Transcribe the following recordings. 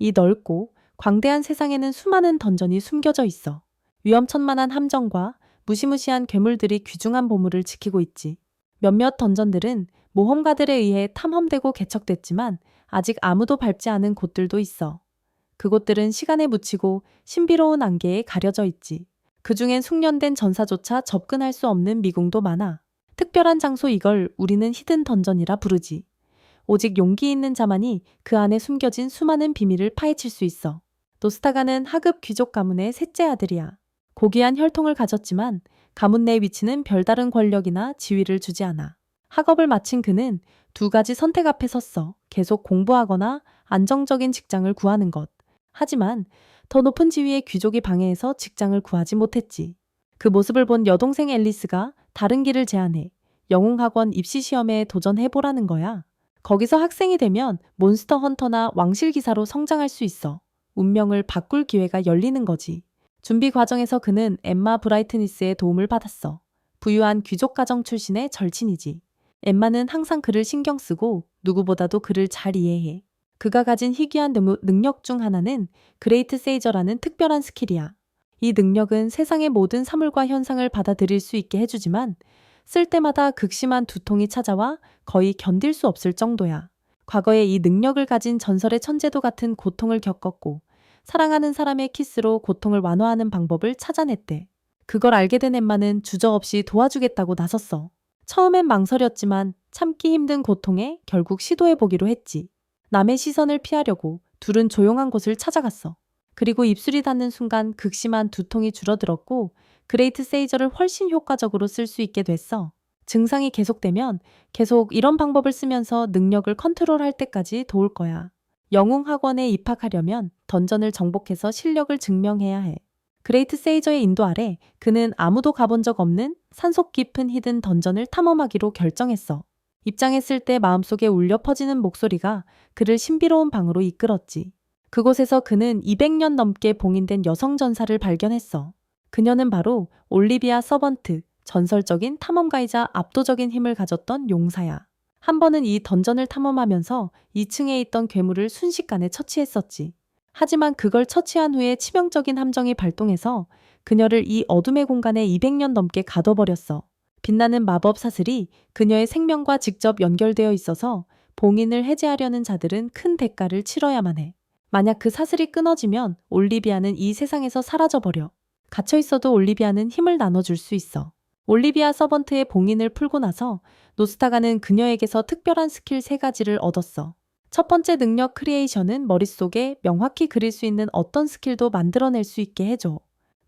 이 넓고 광대한 세상에는 수많은 던전이 숨겨져 있어. 위험천만한 함정과 무시무시한 괴물들이 귀중한 보물을 지키고 있지. 몇몇 던전들은 모험가들에 의해 탐험되고 개척됐지만 아직 아무도 밟지 않은 곳들도 있어. 그곳들은 시간에 묻히고 신비로운 안개에 가려져 있지. 그중엔 숙련된 전사조차 접근할 수 없는 미궁도 많아. 특별한 장소 이걸 우리는 히든 던전이라 부르지. 오직 용기 있는 자만이 그 안에 숨겨진 수많은 비밀을 파헤칠 수 있어. 노스타가는 하급 귀족 가문의 셋째 아들이야. 고귀한 혈통을 가졌지만 가문 내 위치는 별다른 권력이나 지위를 주지 않아. 학업을 마친 그는 두 가지 선택 앞에 섰어. 계속 공부하거나 안정적인 직장을 구하는 것. 하지만 더 높은 지위의 귀족이 방해해서 직장을 구하지 못했지. 그 모습을 본 여동생 앨리스가 다른 길을 제안해 영웅학원 입시 시험에 도전해보라는 거야. 거기서 학생이 되면 몬스터 헌터나 왕실 기사로 성장할 수 있어. 운명을 바꿀 기회가 열리는 거지. 준비 과정에서 그는 엠마 브라이트니스의 도움을 받았어. 부유한 귀족 가정 출신의 절친이지. 엠마는 항상 그를 신경 쓰고 누구보다도 그를 잘 이해해. 그가 가진 희귀한 능력 중 하나는 그레이트 세이저라는 특별한 스킬이야. 이 능력은 세상의 모든 사물과 현상을 받아들일 수 있게 해주지만 쓸 때마다 극심한 두통이 찾아와 거의 견딜 수 없을 정도야. 과거에 이 능력을 가진 전설의 천재도 같은 고통을 겪었고 사랑하는 사람의 키스로 고통을 완화하는 방법을 찾아냈대. 그걸 알게 된 엠마는 주저없이 도와주겠다고 나섰어. 처음엔 망설였지만 참기 힘든 고통에 결국 시도해보기로 했지. 남의 시선을 피하려고 둘은 조용한 곳을 찾아갔어. 그리고 입술이 닿는 순간 극심한 두통이 줄어들었고 그레이트 세이저를 훨씬 효과적으로 쓸 수 있게 됐어. 증상이 계속되면 계속 이런 방법을 쓰면서 능력을 컨트롤할 때까지 도울 거야. 영웅 학원에 입학하려면 던전을 정복해서 실력을 증명해야 해. 그레이트 세이저의 인도 아래 그는 아무도 가본 적 없는 산속 깊은 히든 던전을 탐험하기로 결정했어. 입장했을 때 마음속에 울려 퍼지는 목소리가 그를 신비로운 방으로 이끌었지. 그곳에서 그는 200년 넘게 봉인된 여성 전사를 발견했어. 그녀는 바로 올리비아 서번트, 전설적인 탐험가이자 압도적인 힘을 가졌던 용사야. 한 번은 이 던전을 탐험하면서 2층에 있던 괴물을 순식간에 처치했었지. 하지만 그걸 처치한 후에 치명적인 함정이 발동해서 그녀를 이 어둠의 공간에 200년 넘게 가둬버렸어. 빛나는 마법 사슬이 그녀의 생명과 직접 연결되어 있어서 봉인을 해제하려는 자들은 큰 대가를 치러야만 해. 만약 그 사슬이 끊어지면 올리비아는 이 세상에서 사라져버려. 갇혀있어도 올리비아는 힘을 나눠줄 수 있어. 올리비아 서번트의 봉인을 풀고 나서 노스타가는 그녀에게서 특별한 스킬 3가지를 얻었어. 첫 번째 능력 크리에이션은 머릿속에 명확히 그릴 수 있는 어떤 스킬도 만들어낼 수 있게 해줘.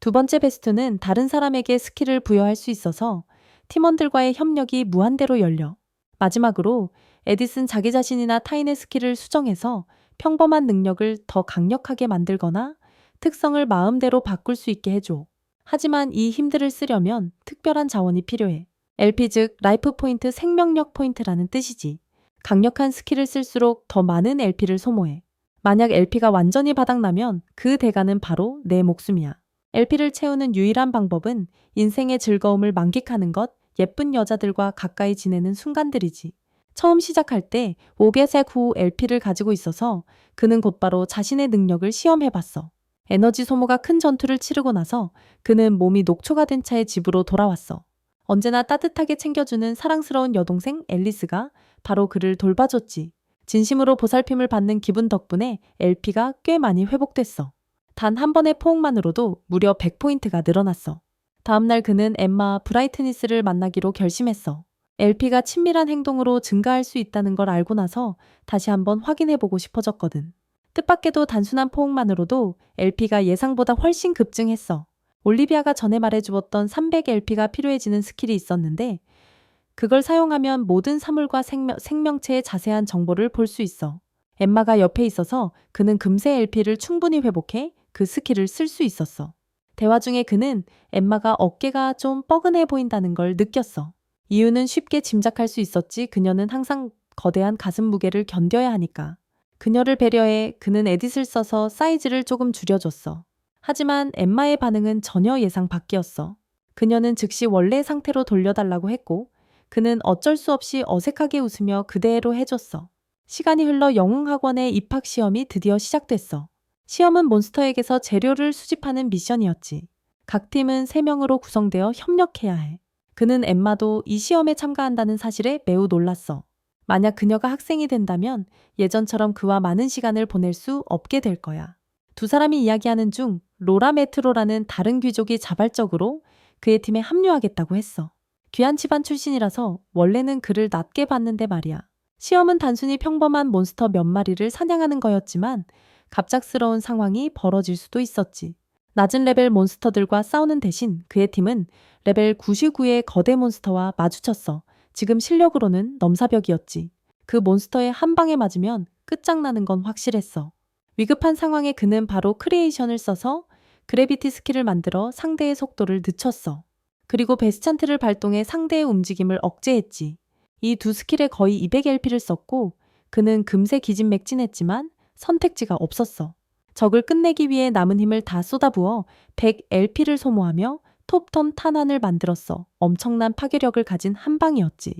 두 번째 베스트는 다른 사람에게 스킬을 부여할 수 있어서 팀원들과의 협력이 무한대로 열려. 마지막으로 에디슨 자기 자신이나 타인의 스킬을 수정해서 평범한 능력을 더 강력하게 만들거나 특성을 마음대로 바꿀 수 있게 해줘. 하지만 이 힘들을 쓰려면 특별한 자원이 필요해. LP 즉 라이프 포인트 생명력 포인트라는 뜻이지. 강력한 스킬을 쓸수록 더 많은 LP를 소모해. 만약 LP가 완전히 바닥나면 그 대가는 바로 내 목숨이야. LP를 채우는 유일한 방법은 인생의 즐거움을 만끽하는 것, 예쁜 여자들과 가까이 지내는 순간들이지. 처음 시작할 때 5개색 후 LP를 가지고 있어서 그는 곧바로 자신의 능력을 시험해봤어. 에너지 소모가 큰 전투를 치르고 나서 그는 몸이 녹초가 된 차에 집으로 돌아왔어. 언제나 따뜻하게 챙겨주는 사랑스러운 여동생 앨리스가 바로 그를 돌봐줬지. 진심으로 보살핌을 받는 기분 덕분에 LP가 꽤 많이 회복됐어. 단 한 번의 포옹만으로도 무려 100포인트가 늘어났어. 다음날 그는 엠마 브라이트니스를 만나기로 결심했어. LP가 친밀한 행동으로 증가할 수 있다는 걸 알고 나서 다시 한번 확인해보고 싶어졌거든. 뜻밖에도 단순한 포옹만으로도 LP가 예상보다 훨씬 급증했어. 올리비아가 전에 말해주었던 300LP가 필요해지는 스킬이 있었는데 그걸 사용하면 모든 사물과 생명체의 자세한 정보를 볼 수 있어. 엠마가 옆에 있어서 그는 금세 LP를 충분히 회복해 그 스킬을 쓸 수 있었어. 대화 중에 그는 엠마가 어깨가 좀 뻐근해 보인다는 걸 느꼈어. 이유는 쉽게 짐작할 수 있었지. 그녀는 항상 거대한 가슴 무게를 견뎌야 하니까. 그녀를 배려해 그는 에딧을 써서 사이즈를 조금 줄여줬어. 하지만 엠마의 반응은 전혀 예상 밖이었어. 그녀는 즉시 원래 상태로 돌려달라고 했고 그는 어쩔 수 없이 어색하게 웃으며 그대로 해줬어. 시간이 흘러 영웅학원의 입학 시험이 드디어 시작됐어. 시험은 몬스터에게서 재료를 수집하는 미션이었지. 각 팀은 3명으로 구성되어 협력해야 해. 그는 엠마도 이 시험에 참가한다는 사실에 매우 놀랐어. 만약 그녀가 학생이 된다면 예전처럼 그와 많은 시간을 보낼 수 없게 될 거야. 두 사람이 이야기하는 중 로라 메트로라는 다른 귀족이 자발적으로 그의 팀에 합류하겠다고 했어. 귀한 집안 출신이라서 원래는 그를 낮게 봤는데 말이야. 시험은 단순히 평범한 몬스터 몇 마리를 사냥하는 거였지만 갑작스러운 상황이 벌어질 수도 있었지. 낮은 레벨 몬스터들과 싸우는 대신 그의 팀은 레벨 99의 거대 몬스터와 마주쳤어. 지금 실력으로는 넘사벽이었지. 그 몬스터의 한 방에 맞으면 끝장나는 건 확실했어. 위급한 상황에 그는 바로 크리에이션을 써서 그래비티 스킬을 만들어 상대의 속도를 늦췄어. 그리고 베스찬트를 발동해 상대의 움직임을 억제했지. 이 두 스킬에 거의 200LP를 썼고 그는 금세 기진맥진했지만 선택지가 없었어. 적을 끝내기 위해 남은 힘을 다 쏟아부어 100LP를 소모하며 톱10 탄환을 만들었어. 엄청난 파괴력을 가진 한 방이었지.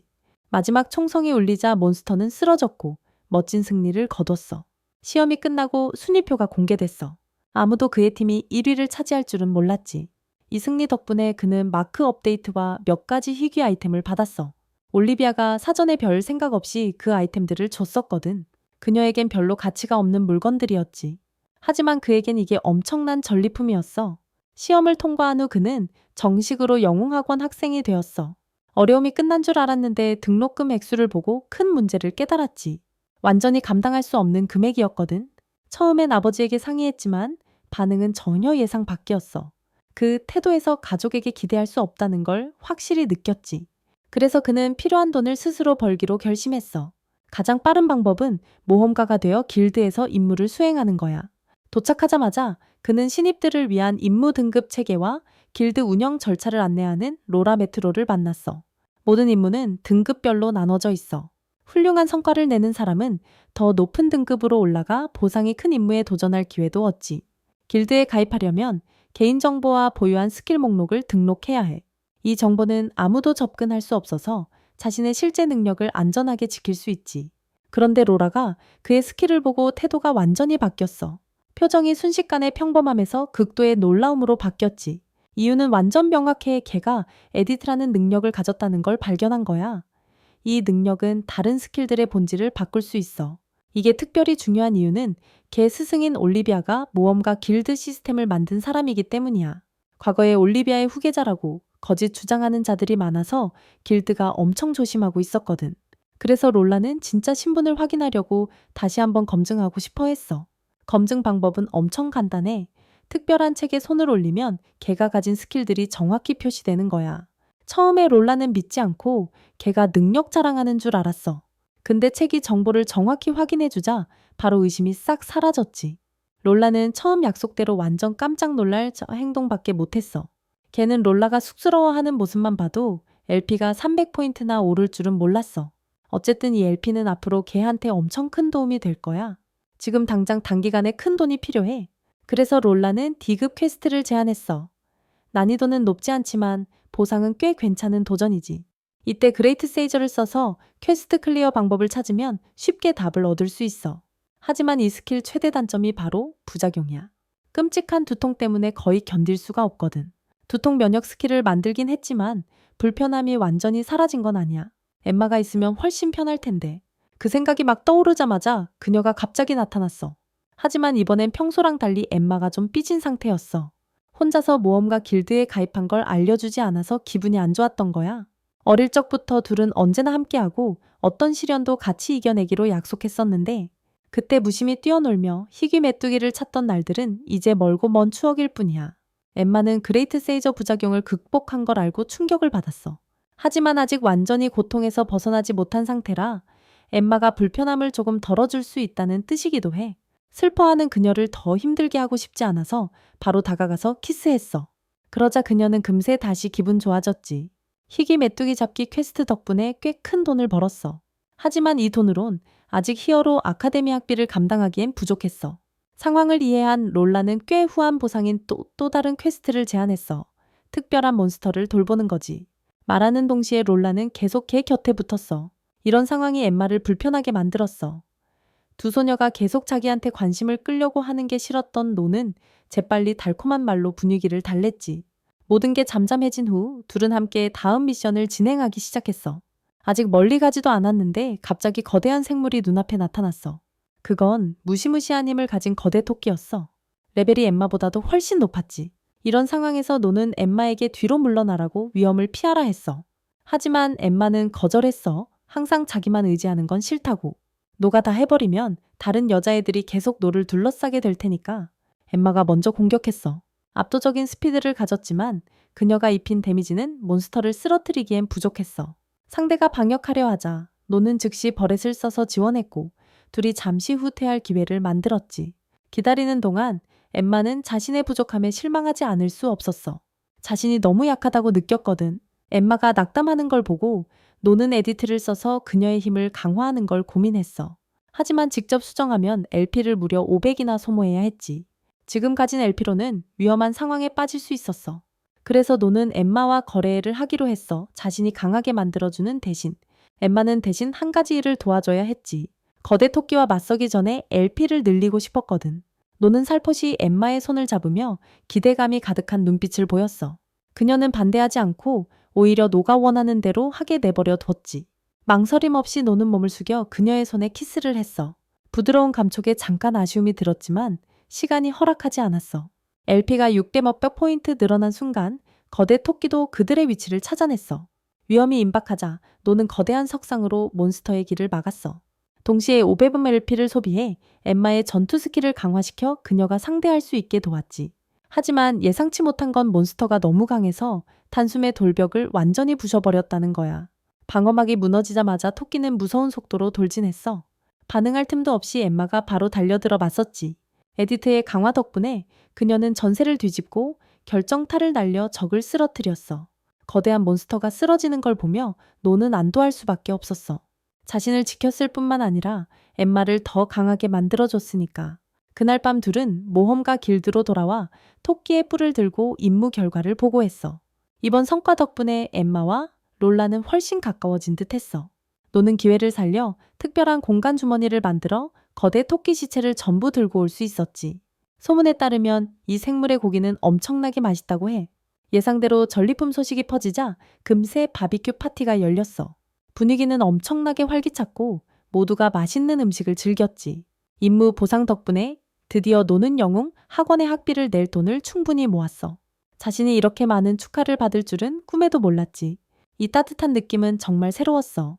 마지막 총성이 울리자 몬스터는 쓰러졌고 멋진 승리를 거뒀어. 시험이 끝나고 순위표가 공개됐어. 아무도 그의 팀이 1위를 차지할 줄은 몰랐지. 이 승리 덕분에 그는 마크 업데이트와 몇 가지 희귀 아이템을 받았어. 올리비아가 사전에 별 생각 없이 그 아이템들을 줬었거든. 그녀에겐 별로 가치가 없는 물건들이었지. 하지만 그에겐 이게 엄청난 전리품이었어. 시험을 통과한 후 그는 정식으로 영웅학원 학생이 되었어. 어려움이 끝난 줄 알았는데 등록금 액수를 보고 큰 문제를 깨달았지. 완전히 감당할 수 없는 금액이었거든. 처음엔 아버지에게 상의했지만 반응은 전혀 예상 밖이었어. 그 태도에서 가족에게 기대할 수 없다는 걸 확실히 느꼈지. 그래서 그는 필요한 돈을 스스로 벌기로 결심했어. 가장 빠른 방법은 모험가가 되어 길드에서 임무를 수행하는 거야. 도착하자마자 그는 신입들을 위한 임무 등급 체계와 길드 운영 절차를 안내하는 로라 메트로를 만났어. 모든 임무는 등급별로 나눠져 있어. 훌륭한 성과를 내는 사람은 더 높은 등급으로 올라가 보상이 큰 임무에 도전할 기회도 얻지. 길드에 가입하려면 개인정보와 보유한 스킬 목록을 등록해야 해. 이 정보는 아무도 접근할 수 없어서 자신의 실제 능력을 안전하게 지킬 수 있지. 그런데 로라가 그의 스킬을 보고 태도가 완전히 바뀌었어. 표정이 순식간에 평범함에서 극도의 놀라움으로 바뀌었지. 이유는 완전 명확해. 걔가 에디트라는 능력을 가졌다는 걸 발견한 거야. 이 능력은 다른 스킬들의 본질을 바꿀 수 있어. 이게 특별히 중요한 이유는 걔 스승인 올리비아가 모험가 길드 시스템을 만든 사람이기 때문이야. 과거에 올리비아의 후계자라고 거짓 주장하는 자들이 많아서 길드가 엄청 조심하고 있었거든. 그래서 롤라는 진짜 신분을 확인하려고 다시 한번 검증하고 싶어 했어. 검증 방법은 엄청 간단해. 특별한 책에 손을 올리면 걔가 가진 스킬들이 정확히 표시되는 거야. 처음에 롤라는 믿지 않고 걔가 능력 자랑하는 줄 알았어. 근데 책이 정보를 정확히 확인해주자 바로 의심이 싹 사라졌지. 롤라는 처음 약속대로 완전 깜짝 놀랄 행동밖에 못했어. 걔는 롤라가 쑥스러워하는 모습만 봐도 LP가 300포인트나 오를 줄은 몰랐어. 어쨌든 이 LP는 앞으로 걔한테 엄청 큰 도움이 될 거야. 지금 당장 단기간에 큰 돈이 필요해. 그래서 롤라는 D급 퀘스트를 제안했어. 난이도는 높지 않지만 보상은 꽤 괜찮은 도전이지. 이때 그레이트 세이저를 써서 퀘스트 클리어 방법을 찾으면 쉽게 답을 얻을 수 있어. 하지만 이 스킬 최대 단점이 바로 부작용이야. 끔찍한 두통 때문에 거의 견딜 수가 없거든. 두통 면역 스킬을 만들긴 했지만 불편함이 완전히 사라진 건 아니야. 엠마가 있으면 훨씬 편할 텐데. 그 생각이 막 떠오르자마자 그녀가 갑자기 나타났어. 하지만 이번엔 평소랑 달리 엠마가 좀 삐진 상태였어. 혼자서 모험가 길드에 가입한 걸 알려주지 않아서 기분이 안 좋았던 거야. 어릴 적부터 둘은 언제나 함께하고 어떤 시련도 같이 이겨내기로 약속했었는데 그때 무심히 뛰어놀며 희귀 메뚜기를 찾던 날들은 이제 멀고 먼 추억일 뿐이야. 엠마는 그레이트 세이저 부작용을 극복한 걸 알고 충격을 받았어. 하지만 아직 완전히 고통에서 벗어나지 못한 상태라 엠마가 불편함을 조금 덜어줄 수 있다는 뜻이기도 해. 슬퍼하는 그녀를 더 힘들게 하고 싶지 않아서 바로 다가가서 키스했어. 그러자 그녀는 금세 다시 기분 좋아졌지. 희귀 메뚜기 잡기 퀘스트 덕분에 꽤 큰 돈을 벌었어. 하지만 이 돈으론 아직 히어로 아카데미 학비를 감당하기엔 부족했어. 상황을 이해한 롤라는 꽤 후한 보상인 또 다른 퀘스트를 제안했어. 특별한 몬스터를 돌보는 거지. 말하는 동시에 롤라는 계속 걔 곁에 붙었어. 이런 상황이 엠마를 불편하게 만들었어. 두 소녀가 계속 자기한테 관심을 끌려고 하는 게 싫었던 노는 재빨리 달콤한 말로 분위기를 달랬지. 모든 게 잠잠해진 후 둘은 함께 다음 미션을 진행하기 시작했어. 아직 멀리 가지도 않았는데 갑자기 거대한 생물이 눈앞에 나타났어. 그건 무시무시한 힘을 가진 거대 토끼였어. 레벨이 엠마보다도 훨씬 높았지. 이런 상황에서 노는 엠마에게 뒤로 물러나라고 위험을 피하라 했어. 하지만 엠마는 거절했어. 항상 자기만 의지하는 건 싫다고. 노가 다 해버리면 다른 여자애들이 계속 노를 둘러싸게 될 테니까 엠마가 먼저 공격했어. 압도적인 스피드를 가졌지만 그녀가 입힌 데미지는 몬스터를 쓰러뜨리기엔 부족했어. 상대가 방역하려 하자 노는 즉시 버렛을 써서 지원했고 둘이 잠시 후퇴할 기회를 만들었지. 기다리는 동안 엠마는 자신의 부족함에 실망하지 않을 수 없었어. 자신이 너무 약하다고 느꼈거든. 엠마가 낙담하는 걸 보고 노는 에디트를 써서 그녀의 힘을 강화하는 걸 고민했어. 하지만 직접 수정하면 LP를 무려 500이나 소모해야 했지. 지금 가진 LP로는 위험한 상황에 빠질 수 있었어. 그래서 노는 엠마와 거래를 하기로 했어. 자신이 강하게 만들어주는 대신. 엠마는 대신 한 가지 일을 도와줘야 했지. 거대 토끼와 맞서기 전에 LP를 늘리고 싶었거든. 노는 살포시 엠마의 손을 잡으며 기대감이 가득한 눈빛을 보였어. 그녀는 반대하지 않고 오히려 노가 원하는 대로 하게 내버려 뒀지. 망설임 없이 노는 몸을 숙여 그녀의 손에 키스를 했어. 부드러운 감촉에 잠깐 아쉬움이 들었지만 시간이 허락하지 않았어. LP가 6대 몇백 포인트 늘어난 순간 거대 토끼도 그들의 위치를 찾아냈어. 위험이 임박하자 노는 거대한 석상으로 몬스터의 길을 막았어. 동시에 500음 LP를 소비해 엠마의 전투 스킬을 강화시켜 그녀가 상대할 수 있게 도왔지. 하지만 예상치 못한 건 몬스터가 너무 강해서 단숨에 돌벽을 완전히 부셔버렸다는 거야. 방어막이 무너지자마자 토끼는 무서운 속도로 돌진했어. 반응할 틈도 없이 엠마가 바로 달려들어 맞섰지. 에디트의 강화 덕분에 그녀는 전세를 뒤집고 결정타를 날려 적을 쓰러뜨렸어. 거대한 몬스터가 쓰러지는 걸 보며 노는 안도할 수밖에 없었어. 자신을 지켰을 뿐만 아니라 엠마를 더 강하게 만들어줬으니까. 그날 밤 둘은 모험가 길드로 돌아와 토끼의 뿔을 들고 임무 결과를 보고했어. 이번 성과 덕분에 엠마와 롤라는 훨씬 가까워진 듯 했어. 노는 기회를 살려 특별한 공간 주머니를 만들어 거대 토끼 시체를 전부 들고 올 수 있었지. 소문에 따르면 이 생물의 고기는 엄청나게 맛있다고 해. 예상대로 전리품 소식이 퍼지자 금세 바비큐 파티가 열렸어. 분위기는 엄청나게 활기찼고 모두가 맛있는 음식을 즐겼지. 임무 보상 덕분에 드디어 노는 영웅 학원의 학비를 낼 돈을 충분히 모았어. 자신이 이렇게 많은 축하를 받을 줄은 꿈에도 몰랐지. 이 따뜻한 느낌은 정말 새로웠어.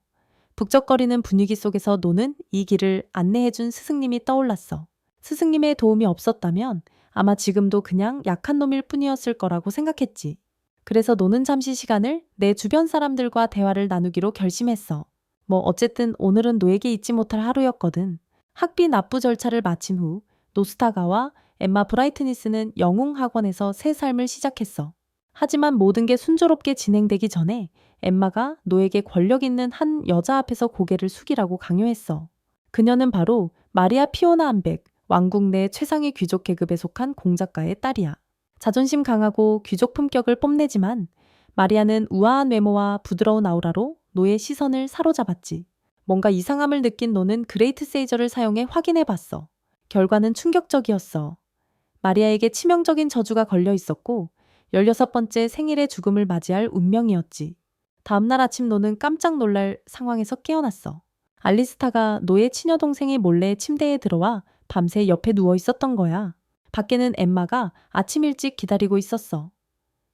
북적거리는 분위기 속에서 노는 이 길을 안내해준 스승님이 떠올랐어. 스승님의 도움이 없었다면 아마 지금도 그냥 약한 놈일 뿐이었을 거라고 생각했지. 그래서 노는 잠시 시간을 내 주변 사람들과 대화를 나누기로 결심했어. 뭐 어쨌든 오늘은 노에게 잊지 못할 하루였거든. 학비 납부 절차를 마친 후 노스타가와 엠마 브라이트니스는 영웅 학원에서 새 삶을 시작했어. 하지만 모든 게 순조롭게 진행되기 전에 엠마가 노에게 권력 있는 한 여자 앞에서 고개를 숙이라고 강요했어. 그녀는 바로 마리아 피오나 암백, 왕국 내 최상위 귀족 계급에 속한 공작가의 딸이야. 자존심 강하고 귀족 품격을 뽐내지만 마리아는 우아한 외모와 부드러운 아우라로 노의 시선을 사로잡았지. 뭔가 이상함을 느낀 노는 그레이트 세이저를 사용해 확인해봤어. 결과는 충격적이었어. 마리아에게 치명적인 저주가 걸려 있었고 16번째 생일의 죽음을 맞이할 운명이었지. 다음날 아침 노는 깜짝 놀랄 상황에서 깨어났어. 알리스타가 노의 친여동생이 몰래 침대에 들어와 밤새 옆에 누워 있었던 거야. 밖에는 엠마가 아침 일찍 기다리고 있었어.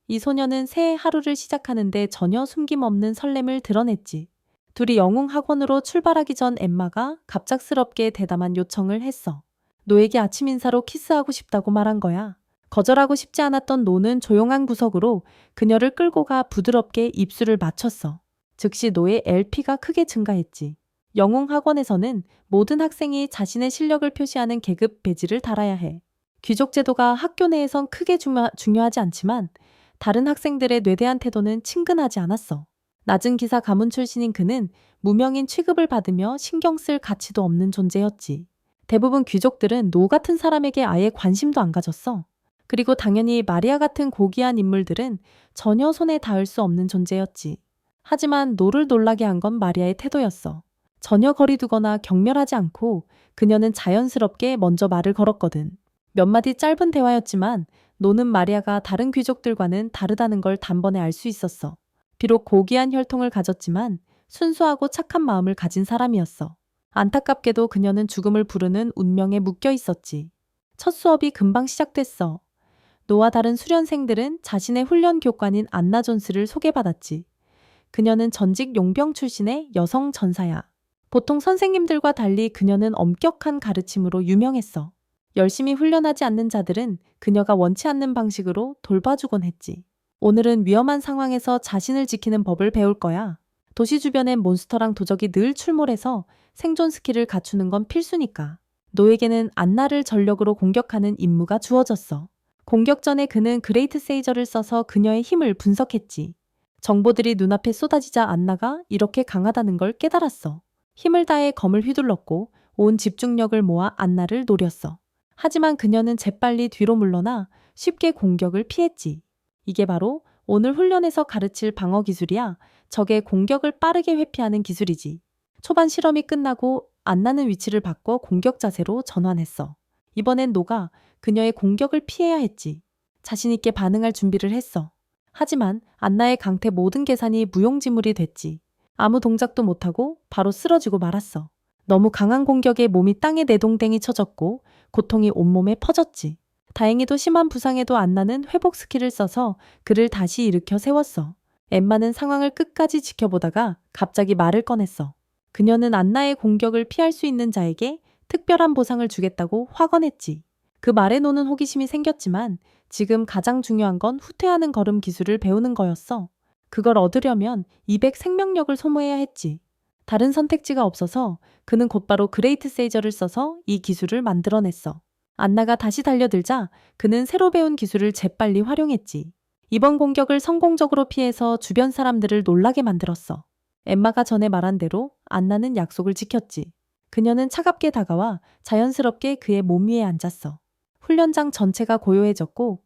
이 소녀는 새 하루를 시작하는데 전혀 숨김없는 설렘을 드러냈지. 둘이 영웅 학원으로 출발하기 전 엠마가 갑작스럽게 대담한 요청을 했어. 노에게 아침 인사로 키스하고 싶다고 말한 거야. 거절하고 싶지 않았던 노는 조용한 구석으로 그녀를 끌고 가 부드럽게 입술을 맞췄어. 즉시 노의 LP가 크게 증가했지. 영웅 학원에서는 모든 학생이 자신의 실력을 표시하는 계급 배지를 달아야 해. 귀족 제도가 학교 내에선 크게 중요하지 않지만 다른 학생들의 뇌대한 태도는 친근하지 않았어. 낮은 기사 가문 출신인 그는 무명인 취급을 받으며 신경 쓸 가치도 없는 존재였지. 대부분 귀족들은 노 같은 사람에게 아예 관심도 안 가졌어. 그리고 당연히 마리아 같은 고귀한 인물들은 전혀 손에 닿을 수 없는 존재였지. 하지만 노를 놀라게 한 건 마리아의 태도였어. 전혀 거리 두거나 경멸하지 않고 그녀는 자연스럽게 먼저 말을 걸었거든. 몇 마디 짧은 대화였지만 노는 마리아가 다른 귀족들과는 다르다는 걸 단번에 알 수 있었어. 비록 고귀한 혈통을 가졌지만 순수하고 착한 마음을 가진 사람이었어. 안타깝게도 그녀는 죽음을 부르는 운명에 묶여 있었지. 첫 수업이 금방 시작됐어. 노와 다른 수련생들은 자신의 훈련 교관인 안나 존스를 소개받았지. 그녀는 전직 용병 출신의 여성 전사야. 보통 선생님들과 달리 그녀는 엄격한 가르침으로 유명했어. 열심히 훈련하지 않는 자들은 그녀가 원치 않는 방식으로 돌봐주곤 했지. 오늘은 위험한 상황에서 자신을 지키는 법을 배울 거야. 도시 주변엔 몬스터랑 도적이 늘 출몰해서 생존 스킬을 갖추는 건 필수니까. 노에게는 안나를 전력으로 공격하는 임무가 주어졌어. 공격 전에 그는 그레이트 세이저를 써서 그녀의 힘을 분석했지. 정보들이 눈앞에 쏟아지자 안나가 이렇게 강하다는 걸 깨달았어. 힘을 다해 검을 휘둘렀고 온 집중력을 모아 안나를 노렸어. 하지만 그녀는 재빨리 뒤로 물러나 쉽게 공격을 피했지. 이게 바로 오늘 훈련에서 가르칠 방어 기술이야. 적의 공격을 빠르게 회피하는 기술이지. 초반 실험이 끝나고 안나는 위치를 바꿔 공격 자세로 전환했어. 이번엔 노가 그녀의 공격을 피해야 했지. 자신 있게 반응할 준비를 했어. 하지만 안나의 강태 모든 계산이 무용지물이 됐지. 아무 동작도 못하고 바로 쓰러지고 말았어. 너무 강한 공격에 몸이 땅에 내동댕이 쳐졌고 고통이 온몸에 퍼졌지. 다행히도 심한 부상에도 안나는 회복 스킬을 써서 그를 다시 일으켜 세웠어. 엠마는 상황을 끝까지 지켜보다가 갑자기 말을 꺼냈어. 그녀는 안나의 공격을 피할 수 있는 자에게 특별한 보상을 주겠다고 확언했지. 그 말에 노는 호기심이 생겼지만 지금 가장 중요한 건 후퇴하는 걸음 기술을 배우는 거였어. 그걸 얻으려면 200 생명력을 소모해야 했지. 다른 선택지가 없어서 그는 곧바로 그레이트 세이저를 써서 이 기술을 만들어냈어. 안나가 다시 달려들자 그는 새로 배운 기술을 재빨리 활용했지. 이번 공격을 성공적으로 피해서 주변 사람들을 놀라게 만들었어. 엠마가 전에 말한 대로 안나는 약속을 지켰지. 그녀는 차갑게 다가와 자연스럽게 그의 몸 위에 앉았어. 훈련장 전체가 고요해졌고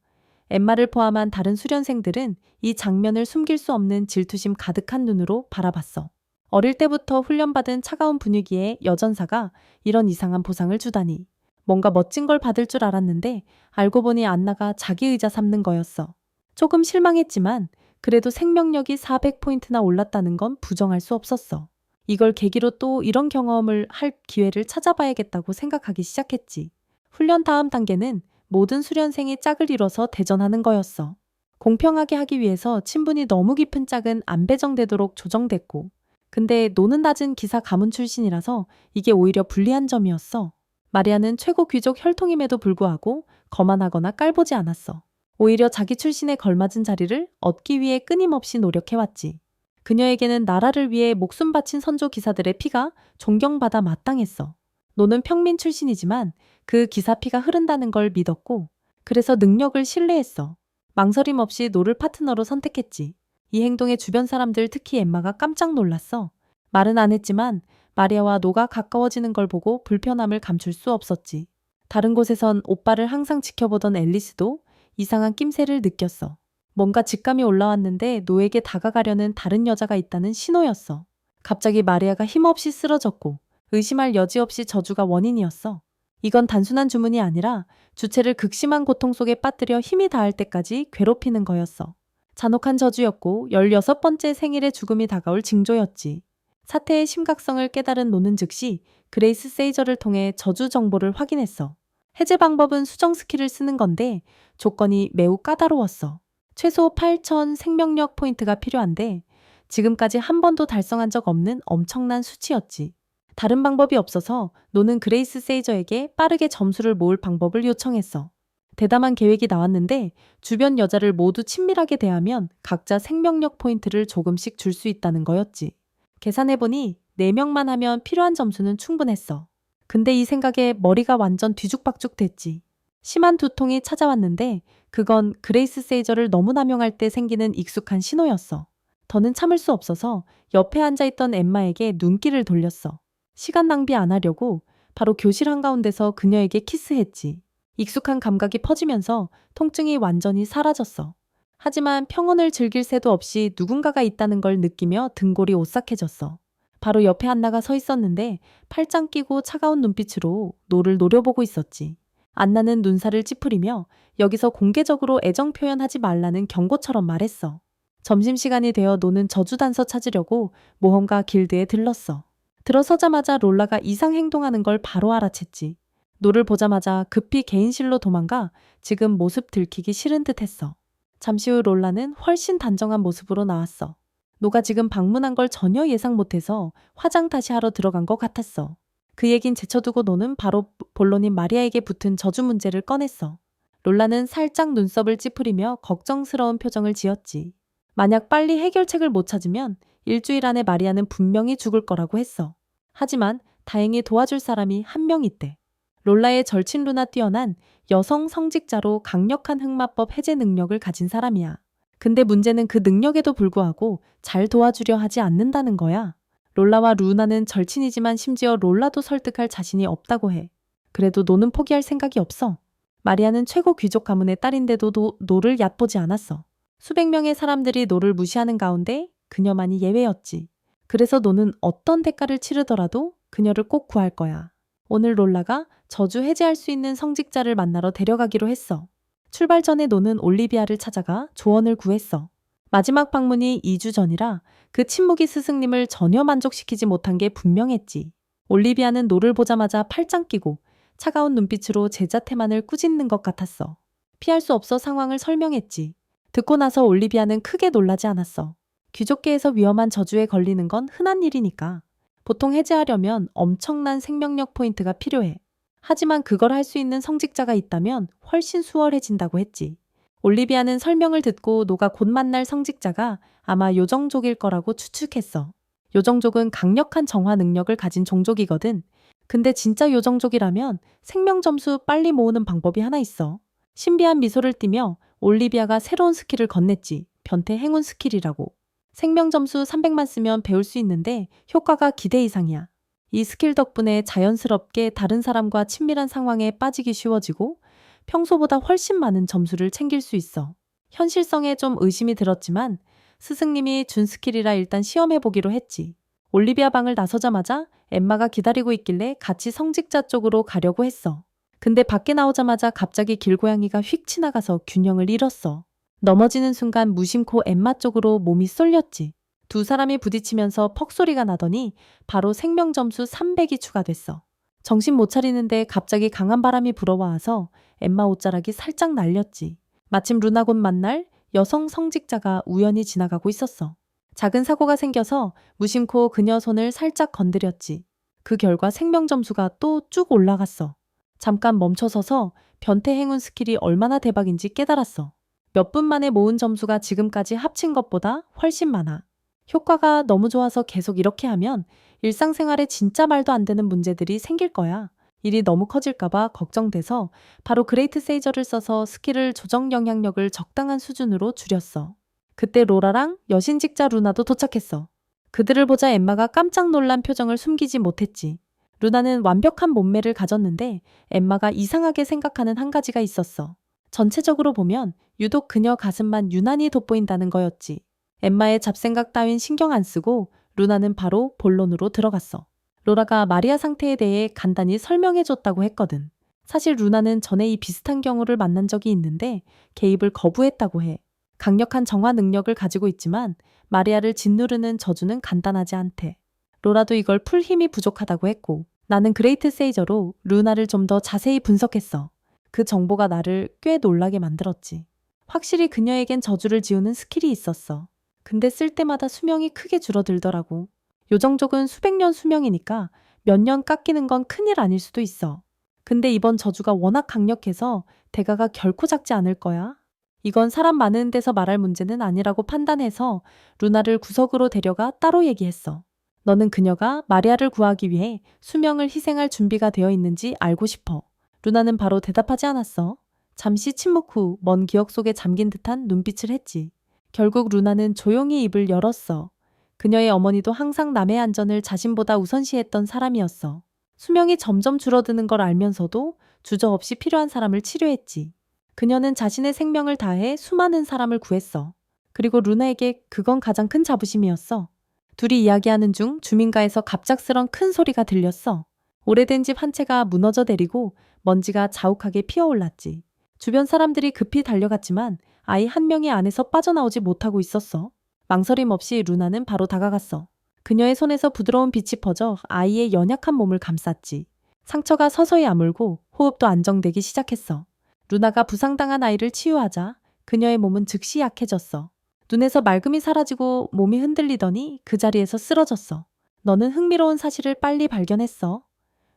엠마를 포함한 다른 수련생들은 이 장면을 숨길 수 없는 질투심 가득한 눈으로 바라봤어. 어릴 때부터 훈련받은 차가운 분위기에 여전사가 이런 이상한 보상을 주다니. 뭔가 멋진 걸 받을 줄 알았는데 알고 보니 안나가 자기 의자 삼는 거였어. 조금 실망했지만 그래도 생명력이 400포인트나 올랐다는 건 부정할 수 없었어. 이걸 계기로 또 이런 경험을 할 기회를 찾아봐야겠다고 생각하기 시작했지. 훈련 다음 단계는 모든 수련생이 짝을 이뤄서 대전하는 거였어. 공평하게 하기 위해서 친분이 너무 깊은 짝은 안 배정되도록 조정됐고, 근데 노는 낮은 기사 가문 출신이라서 이게 오히려 불리한 점이었어. 마리아는 최고 귀족 혈통임에도 불구하고 거만하거나 깔보지 않았어. 오히려 자기 출신에 걸맞은 자리를 얻기 위해 끊임없이 노력해왔지. 그녀에게는 나라를 위해 목숨 바친 선조 기사들의 피가 존경받아 마땅했어. 노는 평민 출신이지만 그 기사 피가 흐른다는 걸 믿었고 그래서 능력을 신뢰했어. 망설임 없이 노를 파트너로 선택했지. 이 행동에 주변 사람들 특히 엠마가 깜짝 놀랐어. 말은 안 했지만 마리아와 노가 가까워지는 걸 보고 불편함을 감출 수 없었지. 다른 곳에선 오빠를 항상 지켜보던 앨리스도 이상한 낌새를 느꼈어. 뭔가 직감이 올라왔는데 노에게 다가가려는 다른 여자가 있다는 신호였어. 갑자기 마리아가 힘없이 쓰러졌고 의심할 여지 없이 저주가 원인이었어. 이건 단순한 주문이 아니라 주체를 극심한 고통 속에 빠뜨려 힘이 닿을 때까지 괴롭히는 거였어. 잔혹한 저주였고 16번째 생일의 죽음이 다가올 징조였지. 사태의 심각성을 깨달은 노는 즉시 그레이스 세이저를 통해 저주 정보를 확인했어. 해제 방법은 수정 스킬을 쓰는 건데 조건이 매우 까다로웠어. 최소 8,000 생명력 포인트가 필요한데 지금까지 한 번도 달성한 적 없는 엄청난 수치였지. 다른 방법이 없어서 노는 그레이스 세이저에게 빠르게 점수를 모을 방법을 요청했어. 대담한 계획이 나왔는데 주변 여자를 모두 친밀하게 대하면 각자 생명력 포인트를 조금씩 줄 수 있다는 거였지. 계산해보니 4명만 하면 필요한 점수는 충분했어. 근데 이 생각에 머리가 완전 뒤죽박죽 됐지. 심한 두통이 찾아왔는데 그건 그레이스 세이저를 너무 남용할 때 생기는 익숙한 신호였어. 더는 참을 수 없어서 옆에 앉아있던 엠마에게 눈길을 돌렸어. 시간 낭비 안 하려고 바로 교실 한가운데서 그녀에게 키스했지. 익숙한 감각이 퍼지면서 통증이 완전히 사라졌어. 하지만 평온을 즐길 새도 없이 누군가가 있다는 걸 느끼며 등골이 오싹해졌어. 바로 옆에 안나가 서 있었는데 팔짱 끼고 차가운 눈빛으로 노를 노려보고 있었지. 안나는 눈살을 찌푸리며 여기서 공개적으로 애정 표현하지 말라는 경고처럼 말했어. 점심시간이 되어 노는 저주 단서 찾으려고 모험가 길드에 들렀어. 들어서자마자 롤라가 이상 행동하는 걸 바로 알아챘지. 노를 보자마자 급히 개인실로 도망가 지금 모습 들키기 싫은 듯 했어. 잠시 후 롤라는 훨씬 단정한 모습으로 나왔어. 노가 지금 방문한 걸 전혀 예상 못해서 화장 다시 하러 들어간 것 같았어. 그 얘긴 제쳐두고 노는 바로 본론인 마리아에게 붙은 저주 문제를 꺼냈어. 롤라는 살짝 눈썹을 찌푸리며 걱정스러운 표정을 지었지. 만약 빨리 해결책을 못 찾으면 일주일 안에 마리아는 분명히 죽을 거라고 했어. 하지만 다행히 도와줄 사람이 한 명 있대. 롤라의 절친 루나 뛰어난 여성 성직자로 강력한 흑마법 해제 능력을 가진 사람이야. 근데 문제는 그 능력에도 불구하고 잘 도와주려 하지 않는다는 거야. 롤라와 루나는 절친이지만 심지어 롤라도 설득할 자신이 없다고 해. 그래도 노는 포기할 생각이 없어. 마리아는 최고 귀족 가문의 딸인데도 노를 얕보지 않았어. 수백 명의 사람들이 노를 무시하는 가운데 그녀만이 예외였지. 그래서 노는 어떤 대가를 치르더라도 그녀를 꼭 구할 거야. 오늘 롤라가 저주 해제할 수 있는 성직자를 만나러 데려가기로 했어. 출발 전에 노는 올리비아를 찾아가 조언을 구했어. 마지막 방문이 2주 전이라 그 침묵이 스승님을 전혀 만족시키지 못한 게 분명했지. 올리비아는 노를 보자마자 팔짱 끼고 차가운 눈빛으로 제자 태만을 꾸짖는 것 같았어. 피할 수 없어 상황을 설명했지. 듣고 나서 올리비아는 크게 놀라지 않았어. 귀족계에서 위험한 저주에 걸리는 건 흔한 일이니까. 보통 해제하려면 엄청난 생명력 포인트가 필요해. 하지만 그걸 할 수 있는 성직자가 있다면 훨씬 수월해진다고 했지. 올리비아는 설명을 듣고 노가 곧 만날 성직자가 아마 요정족일 거라고 추측했어. 요정족은 강력한 정화 능력을 가진 종족이거든. 근데 진짜 요정족이라면 생명 점수 빨리 모으는 방법이 하나 있어. 신비한 미소를 띠며 올리비아가 새로운 스킬을 건넸지. 변태 행운 스킬이라고. 생명 점수 300만 쓰면 배울 수 있는데 효과가 기대 이상이야. 이 스킬 덕분에 자연스럽게 다른 사람과 친밀한 상황에 빠지기 쉬워지고 평소보다 훨씬 많은 점수를 챙길 수 있어. 현실성에 좀 의심이 들었지만 스승님이 준 스킬이라 일단 시험해보기로 했지. 올리비아 방을 나서자마자 엠마가 기다리고 있길래 같이 성직자 쪽으로 가려고 했어. 근데 밖에 나오자마자 갑자기 길고양이가 휙 지나가서 균형을 잃었어. 넘어지는 순간 무심코 엠마 쪽으로 몸이 쏠렸지. 두 사람이 부딪히면서 퍽 소리가 나더니 바로 생명 점수 300이 추가됐어. 정신 못 차리는데 갑자기 강한 바람이 불어와서 엠마 옷자락이 살짝 날렸지. 마침 루나 곧 만날 여성 성직자가 우연히 지나가고 있었어. 작은 사고가 생겨서 무심코 그녀 손을 살짝 건드렸지. 그 결과 생명 점수가 또 쭉 올라갔어. 잠깐 멈춰서서 변태 행운 스킬이 얼마나 대박인지 깨달았어. 몇 분 만에 모은 점수가 지금까지 합친 것보다 훨씬 많아. 효과가 너무 좋아서 계속 이렇게 하면 일상생활에 진짜 말도 안 되는 문제들이 생길 거야. 일이 너무 커질까봐 걱정돼서 바로 그레이트 세이저를 써서 스킬을 조정 영향력을 적당한 수준으로 줄였어. 그때 로라랑 여신직자 루나도 도착했어. 그들을 보자 엠마가 깜짝 놀란 표정을 숨기지 못했지. 루나는 완벽한 몸매를 가졌는데 엠마가 이상하게 생각하는 한 가지가 있었어. 전체적으로 보면 유독 그녀 가슴만 유난히 돋보인다는 거였지. 엠마의 잡생각 따윈 신경 안 쓰고 루나는 바로 본론으로 들어갔어. 로라가 마리아 상태에 대해 간단히 설명해줬다고 했거든. 사실 루나는 전에 이 비슷한 경우를 만난 적이 있는데 개입을 거부했다고 해. 강력한 정화 능력을 가지고 있지만 마리아를 짓누르는 저주는 간단하지 않대. 로라도 이걸 풀 힘이 부족하다고 했고 나는 그레이트 세이저로 루나를 좀 더 자세히 분석했어. 그 정보가 나를 꽤 놀라게 만들었지. 확실히 그녀에겐 저주를 지우는 스킬이 있었어. 근데 쓸 때마다 수명이 크게 줄어들더라고. 요정족은 수백 년 수명이니까 몇 년 깎이는 건 큰일 아닐 수도 있어. 근데 이번 저주가 워낙 강력해서 대가가 결코 작지 않을 거야. 이건 사람 많은 데서 말할 문제는 아니라고 판단해서 루나를 구석으로 데려가 따로 얘기했어. 너는 그녀가 마리아를 구하기 위해 수명을 희생할 준비가 되어 있는지 알고 싶어. 루나는 바로 대답하지 않았어. 잠시 침묵 후 먼 기억 속에 잠긴 듯한 눈빛을 했지. 결국 루나는 조용히 입을 열었어. 그녀의 어머니도 항상 남의 안전을 자신보다 우선시했던 사람이었어. 수명이 점점 줄어드는 걸 알면서도 주저없이 필요한 사람을 치료했지. 그녀는 자신의 생명을 다해 수많은 사람을 구했어. 그리고 루나에게 그건 가장 큰 자부심이었어. 둘이 이야기하는 중 주민가에서 갑작스런 큰 소리가 들렸어. 오래된 집 한 채가 무너져 내리고 먼지가 자욱하게 피어올랐지. 주변 사람들이 급히 달려갔지만 아이 한 명이 안에서 빠져나오지 못하고 있었어. 망설임 없이 루나는 바로 다가갔어. 그녀의 손에서 부드러운 빛이 퍼져 아이의 연약한 몸을 감쌌지. 상처가 서서히 아물고 호흡도 안정되기 시작했어. 루나가 부상당한 아이를 치유하자 그녀의 몸은 즉시 약해졌어. 눈에서 맑음이 사라지고 몸이 흔들리더니 그 자리에서 쓰러졌어. 너는 흥미로운 사실을 빨리 발견했어.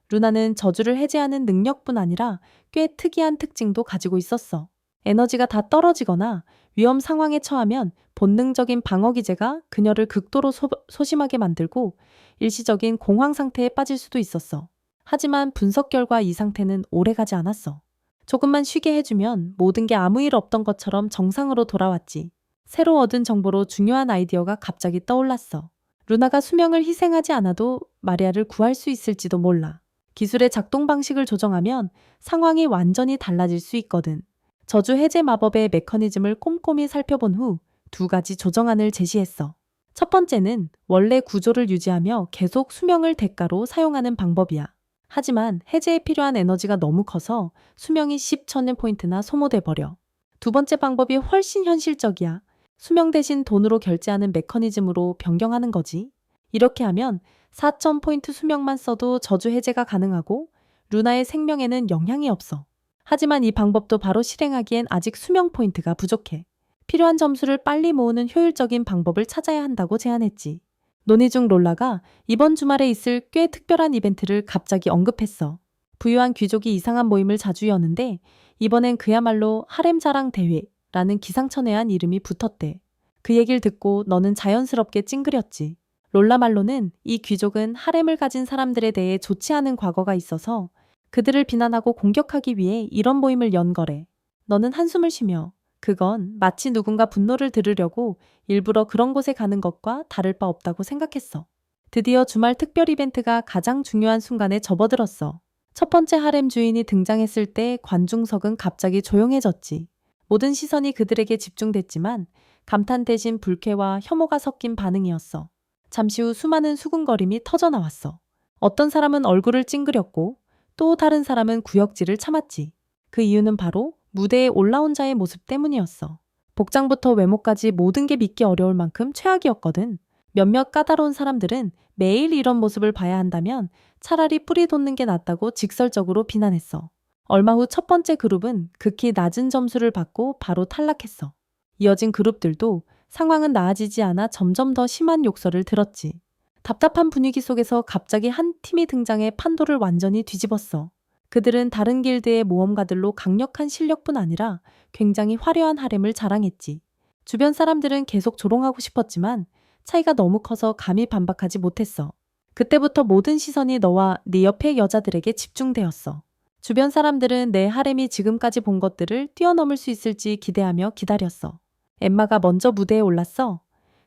루나는 저주를 해제하는 능력뿐 아니라 꽤 특이한 특징도 가지고 있었어. 에너지가 다 떨어지거나 위험 상황에 처하면 본능적인 방어 기제가 그녀를 극도로 소심하게 만들고 일시적인 공황 상태에 빠질 수도 있었어. 하지만 분석 결과 이 상태는 오래가지 않았어. 조금만 쉬게 해주면 모든 게 아무 일 없던 것처럼 정상으로 돌아왔지. 새로 얻은 정보로 중요한 아이디어가 갑자기 떠올랐어. 루나가 수명을 희생하지 않아도 마리아를 구할 수 있을지도 몰라. 기술의 작동 방식을 조정하면 상황이 완전히 달라질 수 있거든. 저주 해제 마법의 메커니즘을 꼼꼼히 살펴본 후 2가지 조정안을 제시했어. 첫 번째는 원래 구조를 유지하며 계속 수명을 대가로 사용하는 방법이야. 하지만 해제에 필요한 에너지가 너무 커서 수명이 10,000년 포인트나 소모돼 버려. 두 번째 방법이 훨씬 현실적이야. 수명 대신 돈으로 결제하는 메커니즘으로 변경하는 거지. 이렇게 하면 4,000 포인트 수명만 써도 저주 해제가 가능하고 루나의 생명에는 영향이 없어. 하지만 이 방법도 바로 실행하기엔 아직 수명 포인트가 부족해. 필요한 점수를 빨리 모으는 효율적인 방법을 찾아야 한다고 제안했지. 논의 중 롤라가 이번 주말에 있을 꽤 특별한 이벤트를 갑자기 언급했어. 부유한 귀족이 이상한 모임을 자주 여는데 이번엔 그야말로 하렘 자랑 대회라는 기상천외한 이름이 붙었대. 그 얘기를 듣고 너는 자연스럽게 찡그렸지. 롤라 말로는 이 귀족은 하렘을 가진 사람들에 대해 좋지 않은 과거가 있어서 그들을 비난하고 공격하기 위해 이런 모임을 연 거래. 너는 한숨을 쉬며 그건 마치 누군가 분노를 들으려고 일부러 그런 곳에 가는 것과 다를 바 없다고 생각했어. 드디어 주말 특별 이벤트가 가장 중요한 순간에 접어들었어. 첫 번째 하렘 주인이 등장했을 때 관중석은 갑자기 조용해졌지. 모든 시선이 그들에게 집중됐지만 감탄 대신 불쾌와 혐오가 섞인 반응이었어. 잠시 후 수많은 수군거림이 터져나왔어. 어떤 사람은 얼굴을 찡그렸고 또 다른 사람은 구역질을 참았지. 그 이유는 바로 무대에 올라온 자의 모습 때문이었어. 복장부터 외모까지 모든 게 믿기 어려울 만큼 최악이었거든. 몇몇 까다로운 사람들은 매일 이런 모습을 봐야 한다면 차라리 뿌리 돋는 게 낫다고 직설적으로 비난했어. 얼마 후 첫 번째 그룹은 극히 낮은 점수를 받고 바로 탈락했어. 이어진 그룹들도 상황은 나아지지 않아 점점 더 심한 욕설을 들었지. 답답한 분위기 속에서 갑자기 한 팀이 등장해 판도를 완전히 뒤집었어. 그들은 다른 길드의 모험가들로 강력한 실력뿐 아니라 굉장히 화려한 하렘을 자랑했지. 주변 사람들은 계속 조롱하고 싶었지만 차이가 너무 커서 감히 반박하지 못했어. 그때부터 모든 시선이 너와 네 옆의 여자들에게 집중되었어. 주변 사람들은 내 하렘이 지금까지 본 것들을 뛰어넘을 수 있을지 기대하며 기다렸어. 엠마가 먼저 무대에 올랐어.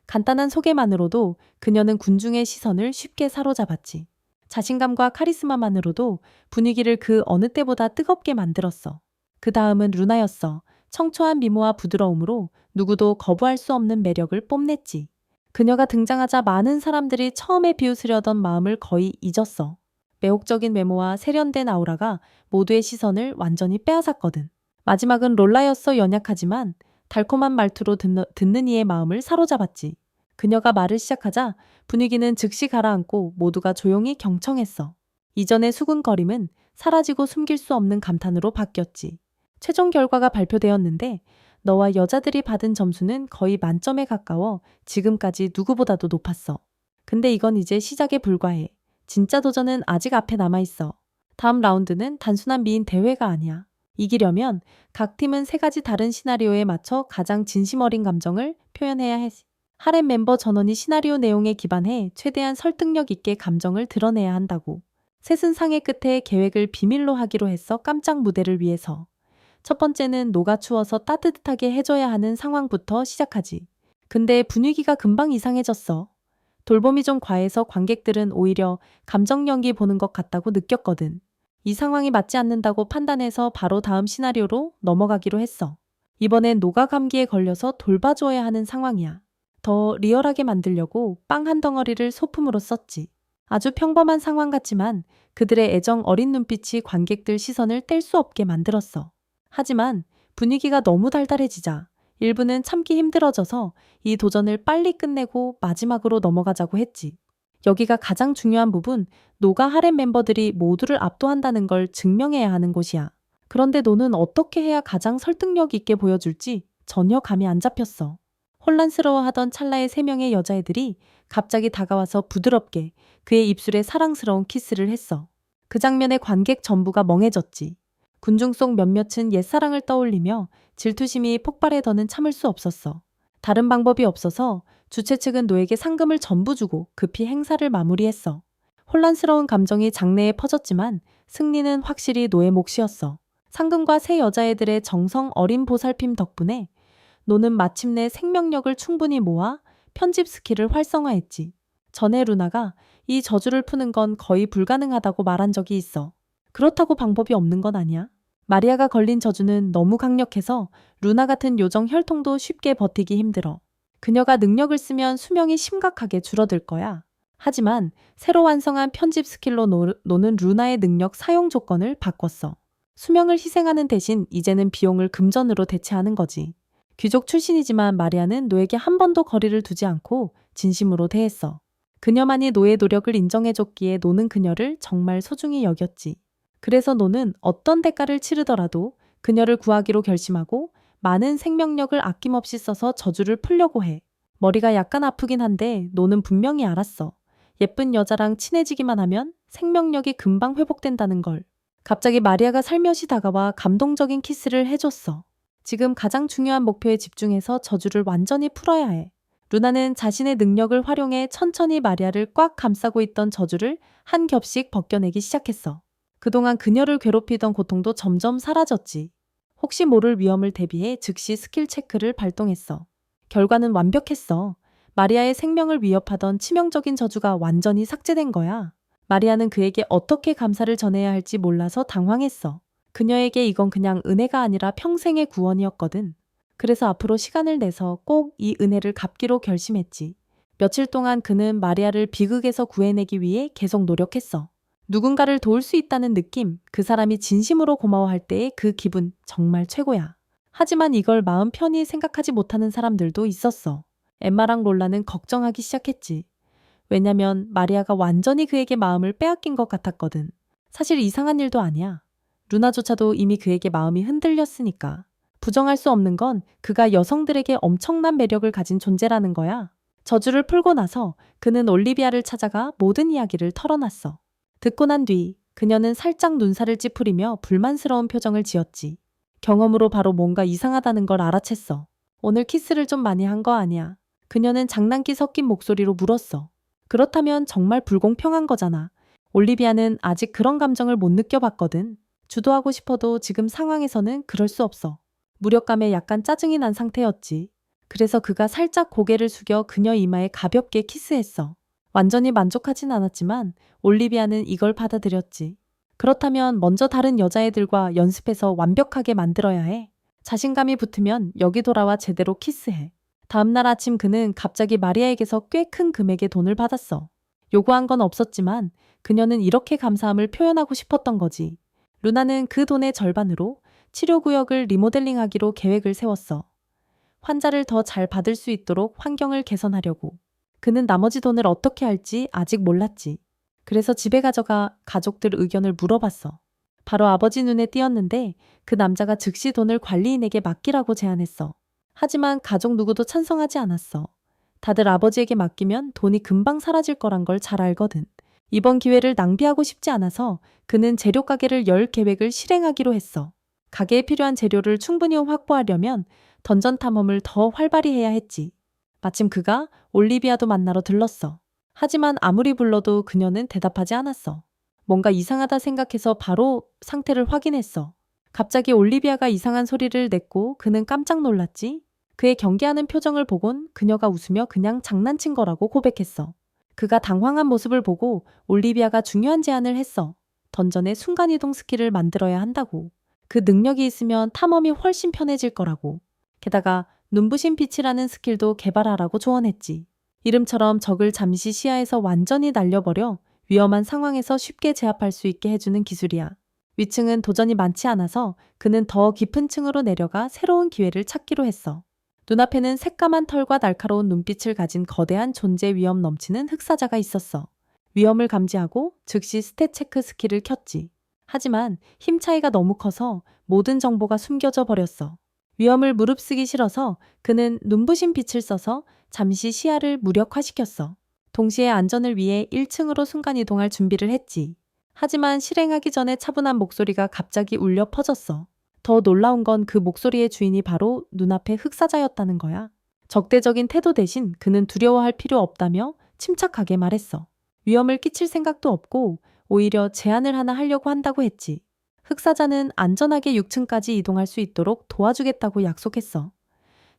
간단한 소개만으로도 그녀는 군중의 시선을 쉽게 사로잡았지. 자신감과 카리스마만으로도 분위기를 그 어느 때보다 뜨겁게 만들었어. 그 다음은 루나였어. 청초한 미모와 부드러움으로 누구도 거부할 수 없는 매력을 뽐냈지. 그녀가 등장하자 많은 사람들이 처음에 비웃으려던 마음을 거의 잊었어. 매혹적인 외모와 세련된 아우라가 모두의 시선을 완전히 빼앗았거든. 마지막은 롤라였어. 연약하지만 달콤한 말투로 듣는 이의 마음을 사로잡았지. 그녀가 말을 시작하자 분위기는 즉시 가라앉고 모두가 조용히 경청했어. 이전의 수군거림은 사라지고 숨길 수 없는 감탄으로 바뀌었지. 최종 결과가 발표되었는데 너와 여자들이 받은 점수는 거의 만점에 가까워 지금까지 누구보다도 높았어. 근데 이건 이제 시작에 불과해. 진짜 도전은 아직 앞에 남아있어. 다음 라운드는 단순한 미인 대회가 아니야. 이기려면 각 팀은 3가지 다른 시나리오에 맞춰 가장 진심 어린 감정을 표현해야 해. 하렘 멤버 전원이 시나리오 내용에 기반해 최대한 설득력 있게 감정을 드러내야 한다고. 셋은 상의 끝에 계획을 비밀로 하기로 했어. 깜짝 무대를 위해서. 첫 번째는 녹아 추워서 따뜻하게 해줘야 하는 상황부터 시작하지. 근데 분위기가 금방 이상해졌어. 돌봄이 좀 과해서 관객들은 오히려 감정 연기 보는 것 같다고 느꼈거든. 이 상황이 맞지 않는다고 판단해서 바로 다음 시나리오로 넘어가기로 했어. 이번엔 녹아 감기에 걸려서 돌봐줘야 하는 상황이야. 더 리얼하게 만들려고 빵 한 덩어리를 소품으로 썼지. 아주 평범한 상황 같지만 그들의 애정 어린 눈빛이 관객들 시선을 뗄 수 없게 만들었어. 하지만 분위기가 너무 달달해지자 일부는 참기 힘들어져서 이 도전을 빨리 끝내고 마지막으로 넘어가자고 했지. 여기가 가장 중요한 부분, 노가 하렘 멤버들이 모두를 압도한다는 걸 증명해야 하는 곳이야. 그런데 노는 어떻게 해야 가장 설득력 있게 보여줄지 전혀 감이 안 잡혔어. 혼란스러워하던 찰나의 3명의 여자애들이 갑자기 다가와서 부드럽게 그의 입술에 사랑스러운 키스를 했어. 그 장면에 관객 전부가 멍해졌지. 군중 속 몇몇은 옛사랑을 떠올리며 질투심이 폭발해더는 참을 수 없었어. 다른 방법이 없어서 주최 측은 노에게 상금을 전부 주고 급히 행사를 마무리했어. 혼란스러운 감정이 장내에 퍼졌지만 승리는 확실히 노의 몫이었어. 상금과 세 여자애들의 정성 어린 보살핌 덕분에 노는 마침내 생명력을 충분히 모아 편집 스킬을 활성화했지. 전에 루나가 이 저주를 푸는 건 거의 불가능하다고 말한 적이 있어. 그렇다고 방법이 없는 건 아니야. 마리아가 걸린 저주는 너무 강력해서 루나 같은 요정 혈통도 쉽게 버티기 힘들어. 그녀가 능력을 쓰면 수명이 심각하게 줄어들 거야. 하지만 새로 완성한 편집 스킬로 노는 루나의 능력 사용 조건을 바꿨어. 수명을 희생하는 대신 이제는 비용을 금전으로 대체하는 거지. 귀족 출신이지만 마리아는 노에게 한 번도 거리를 두지 않고 진심으로 대했어. 그녀만이 노의 노력을 인정해줬기에 노는 그녀를 정말 소중히 여겼지. 그래서 노는 어떤 대가를 치르더라도 그녀를 구하기로 결심하고 많은 생명력을 아낌없이 써서 저주를 풀려고 해. 머리가 약간 아프긴 한데 노는 분명히 알았어. 예쁜 여자랑 친해지기만 하면 생명력이 금방 회복된다는 걸. 갑자기 마리아가 살며시 다가와 감동적인 키스를 해줬어. 지금 가장 중요한 목표에 집중해서 저주를 완전히 풀어야 해. 루나는 자신의 능력을 활용해 천천히 마리아를 꽉 감싸고 있던 저주를 한 겹씩 벗겨내기 시작했어. 그동안 그녀를 괴롭히던 고통도 점점 사라졌지. 혹시 모를 위험을 대비해 즉시 스킬 체크를 발동했어. 결과는 완벽했어. 마리아의 생명을 위협하던 치명적인 저주가 완전히 삭제된 거야. 마리아는 그에게 어떻게 감사를 전해야 할지 몰라서 당황했어. 그녀에게 이건 그냥 은혜가 아니라 평생의 구원이었거든. 그래서 앞으로 시간을 내서 꼭 이 은혜를 갚기로 결심했지. 며칠 동안 그는 마리아를 비극에서 구해내기 위해 계속 노력했어. 누군가를 도울 수 있다는 느낌, 그 사람이 진심으로 고마워할 때의 그 기분 정말 최고야. 하지만 이걸 마음 편히 생각하지 못하는 사람들도 있었어. 엠마랑 롤라는 걱정하기 시작했지. 왜냐면 마리아가 완전히 그에게 마음을 빼앗긴 것 같았거든. 사실 이상한 일도 아니야. 루나조차도 이미 그에게 마음이 흔들렸으니까. 부정할 수 없는 건 그가 여성들에게 엄청난 매력을 가진 존재라는 거야. 저주를 풀고 나서 그는 올리비아를 찾아가 모든 이야기를 털어놨어. 듣고 난 뒤 그녀는 살짝 눈살을 찌푸리며 불만스러운 표정을 지었지. 경험으로 바로 뭔가 이상하다는 걸 알아챘어. 오늘 키스를 좀 많이 한 거 아니야? 그녀는 장난기 섞인 목소리로 물었어. 그렇다면 정말 불공평한 거잖아. 올리비아는 아직 그런 감정을 못 느껴봤거든. 주도하고 싶어도 지금 상황에서는 그럴 수 없어. 무력감에 약간 짜증이 난 상태였지. 그래서 그가 살짝 고개를 숙여 그녀 이마에 가볍게 키스했어. 완전히 만족하진 않았지만 올리비아는 이걸 받아들였지. 그렇다면 먼저 다른 여자애들과 연습해서 완벽하게 만들어야 해. 자신감이 붙으면 여기 돌아와 제대로 키스해. 다음날 아침 그는 갑자기 마리아에게서 꽤 큰 금액의 돈을 받았어. 요구한 건 없었지만 그녀는 이렇게 감사함을 표현하고 싶었던 거지. 루나는 그 돈의 절반으로 치료구역을 리모델링하기로 계획을 세웠어. 환자를 더 잘 받을 수 있도록 환경을 개선하려고. 그는 나머지 돈을 어떻게 할지 아직 몰랐지. 그래서 집에 가져가 가족들 의견을 물어봤어. 바로 아버지 눈에 띄었는데 그 남자가 즉시 돈을 관리인에게 맡기라고 제안했어. 하지만 가족 누구도 찬성하지 않았어. 다들 아버지에게 맡기면 돈이 금방 사라질 거란 걸 잘 알거든. 이번 기회를 낭비하고 싶지 않아서 그는 재료 가게를 열 계획을 실행하기로 했어. 가게에 필요한 재료를 충분히 확보하려면 던전 탐험을 더 활발히 해야 했지. 마침 그가 올리비아도 만나러 들렀어. 하지만 아무리 불러도 그녀는 대답하지 않았어. 뭔가 이상하다 생각해서 바로 상태를 확인했어. 갑자기 올리비아가 이상한 소리를 냈고 그는 깜짝 놀랐지. 그의 경계하는 표정을 보곤 그녀가 웃으며 그냥 장난친 거라고 고백했어. 그가 당황한 모습을 보고 올리비아가 중요한 제안을 했어. 던전의 순간이동 스킬을 만들어야 한다고. 그 능력이 있으면 탐험이 훨씬 편해질 거라고. 게다가 눈부신 빛이라는 스킬도 개발하라고 조언했지. 이름처럼 적을 잠시 시야에서 완전히 날려버려 위험한 상황에서 쉽게 제압할 수 있게 해주는 기술이야. 위층은 도전이 많지 않아서 그는 더 깊은 층으로 내려가 새로운 기회를 찾기로 했어. 눈앞에는 새까만 털과 날카로운 눈빛을 가진 거대한 존재 위험 넘치는 흑사자가 있었어. 위험을 감지하고 즉시 스탯 체크 스킬을 켰지. 하지만 힘 차이가 너무 커서 모든 정보가 숨겨져 버렸어. 위험을 무릅쓰기 싫어서 그는 눈부신 빛을 써서 잠시 시야를 무력화시켰어. 동시에 안전을 위해 1층으로 순간이동할 준비를 했지. 하지만 실행하기 전에 차분한 목소리가 갑자기 울려 퍼졌어. 더 놀라운 건 그 목소리의 주인이 바로 눈앞의 흑사자였다는 거야. 적대적인 태도 대신 그는 두려워할 필요 없다며 침착하게 말했어. 위험을 끼칠 생각도 없고 오히려 제안을 하나 하려고 한다고 했지. 흑사자는 안전하게 6층까지 이동할 수 있도록 도와주겠다고 약속했어.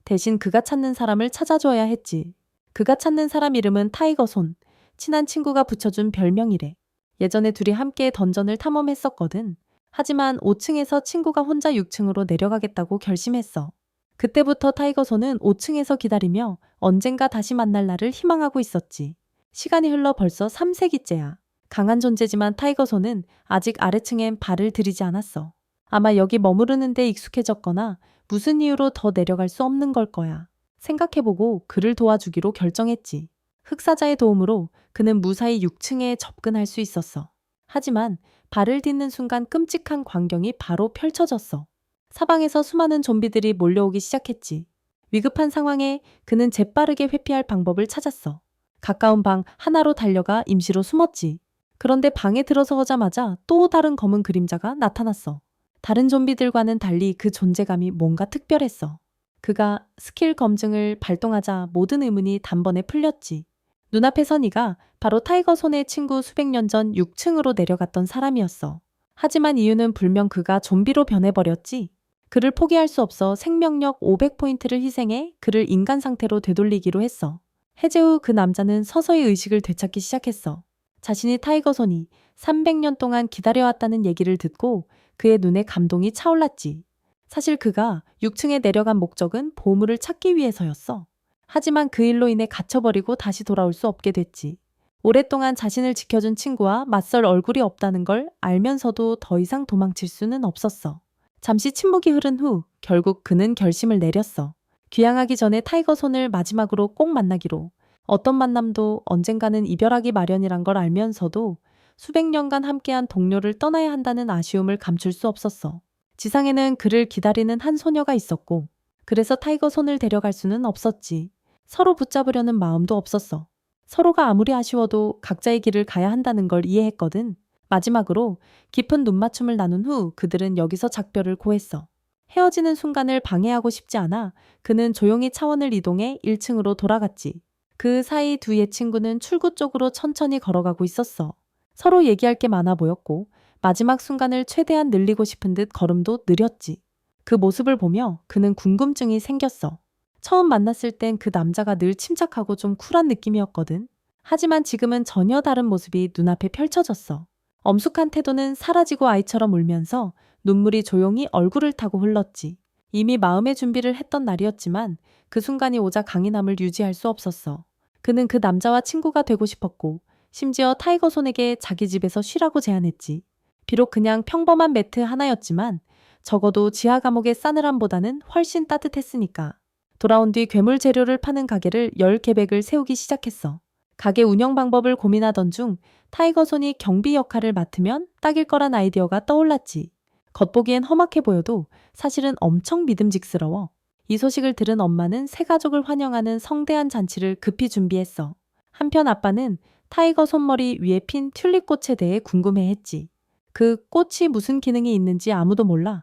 대신 그가 찾는 사람을 찾아줘야 했지. 그가 찾는 사람 이름은 타이거 손. 친한 친구가 붙여준 별명이래. 예전에 둘이 함께 던전을 탐험했었거든. 하지만 5층에서 친구가 혼자 6층으로 내려가겠다고 결심했어. 그때부터 타이거 손은 5층에서 기다리며 언젠가 다시 만날 날을 희망하고 있었지. 시간이 흘러 벌써 3세기째야. 강한 존재지만 타이거 손은 아직 아래층엔 발을 들이지 않았어. 아마 여기 머무르는 데 익숙해졌거나 무슨 이유로 더 내려갈 수 없는 걸 거야. 생각해보고 그를 도와주기로 결정했지. 흑사자의 도움으로 그는 무사히 6층에 접근할 수 있었어. 하지만 발을 딛는 순간 끔찍한 광경이 바로 펼쳐졌어. 사방에서 수많은 좀비들이 몰려오기 시작했지. 위급한 상황에 그는 재빠르게 회피할 방법을 찾았어. 가까운 방 하나로 달려가 임시로 숨었지. 그런데 방에 들어서자마자 또 다른 검은 그림자가 나타났어. 다른 좀비들과는 달리 그 존재감이 뭔가 특별했어. 그가 스킬 검증을 발동하자 모든 의문이 단번에 풀렸지. 눈앞에 선 이가 바로 타이거 손의 친구 수백 년 전 6층으로 내려갔던 사람이었어. 하지만 이유는 불명 그가 좀비로 변해버렸지. 그를 포기할 수 없어 생명력 500포인트를 희생해 그를 인간 상태로 되돌리기로 했어. 해제 후 그 남자는 서서히 의식을 되찾기 시작했어. 자신이 타이거 손이 300년 동안 기다려왔다는 얘기를 듣고 그의 눈에 감동이 차올랐지. 사실 그가 6층에 내려간 목적은 보물을 찾기 위해서였어. 하지만 그 일로 인해 갇혀버리고 다시 돌아올 수 없게 됐지. 오랫동안 자신을 지켜준 친구와 맞설 얼굴이 없다는 걸 알면서도 더 이상 도망칠 수는 없었어. 잠시 침묵이 흐른 후 결국 그는 결심을 내렸어. 귀향하기 전에 타이거 손을 마지막으로 꼭 만나기로. 어떤 만남도 언젠가는 이별하기 마련이란 걸 알면서도 수백 년간 함께한 동료를 떠나야 한다는 아쉬움을 감출 수 없었어. 지상에는 그를 기다리는 한 소녀가 있었고 그래서 타이거 손을 데려갈 수는 없었지. 서로 붙잡으려는 마음도 없었어. 서로가 아무리 아쉬워도 각자의 길을 가야 한다는 걸 이해했거든. 마지막으로 깊은 눈맞춤을 나눈 후 그들은 여기서 작별을 고했어. 헤어지는 순간을 방해하고 싶지 않아 그는 조용히 차원을 이동해 1층으로 돌아갔지. 그 사이 두 옛 친구는 출구 쪽으로 천천히 걸어가고 있었어. 서로 얘기할 게 많아 보였고 마지막 순간을 최대한 늘리고 싶은 듯 걸음도 느렸지. 그 모습을 보며 그는 궁금증이 생겼어. 처음 만났을 땐 그 남자가 늘 침착하고 좀 쿨한 느낌이었거든. 하지만 지금은 전혀 다른 모습이 눈앞에 펼쳐졌어. 엄숙한 태도는 사라지고 아이처럼 울면서 눈물이 조용히 얼굴을 타고 흘렀지. 이미 마음의 준비를 했던 날이었지만 그 순간이 오자 강인함을 유지할 수 없었어. 그는 그 남자와 친구가 되고 싶었고 심지어 타이거 손에게 자기 집에서 쉬라고 제안했지. 비록 그냥 평범한 매트 하나였지만 적어도 지하 감옥의 싸늘함보다는 훨씬 따뜻했으니까. 돌아온 뒤 괴물 재료를 파는 가게를 열 계획을 세우기 시작했어. 가게 운영 방법을 고민하던 중 타이거 손이 경비 역할을 맡으면 딱일 거란 아이디어가 떠올랐지. 겉보기엔 험악해 보여도 사실은 엄청 믿음직스러워. 이 소식을 들은 엄마는 새 가족을 환영하는 성대한 잔치를 급히 준비했어. 한편 아빠는 타이거 손머리 위에 핀 튤립꽃에 대해 궁금해했지. 그 꽃이 무슨 기능이 있는지 아무도 몰라.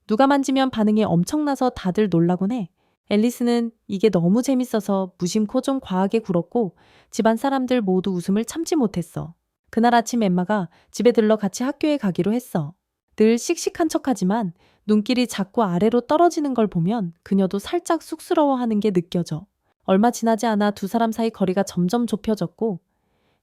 누가 만지면 반응이 엄청나서 다들 놀라곤 해. 앨리스는 이게 너무 재밌어서 무심코 좀 과하게 굴었고 집안 사람들 모두 웃음을 참지 못했어. 그날 아침 엠마가 집에 들러 같이 학교에 가기로 했어. 늘 씩씩한 척하지만 눈길이 자꾸 아래로 떨어지는 걸 보면 그녀도 살짝 쑥스러워하는 게 느껴져. 얼마 지나지 않아 두 사람 사이 거리가 점점 좁혀졌고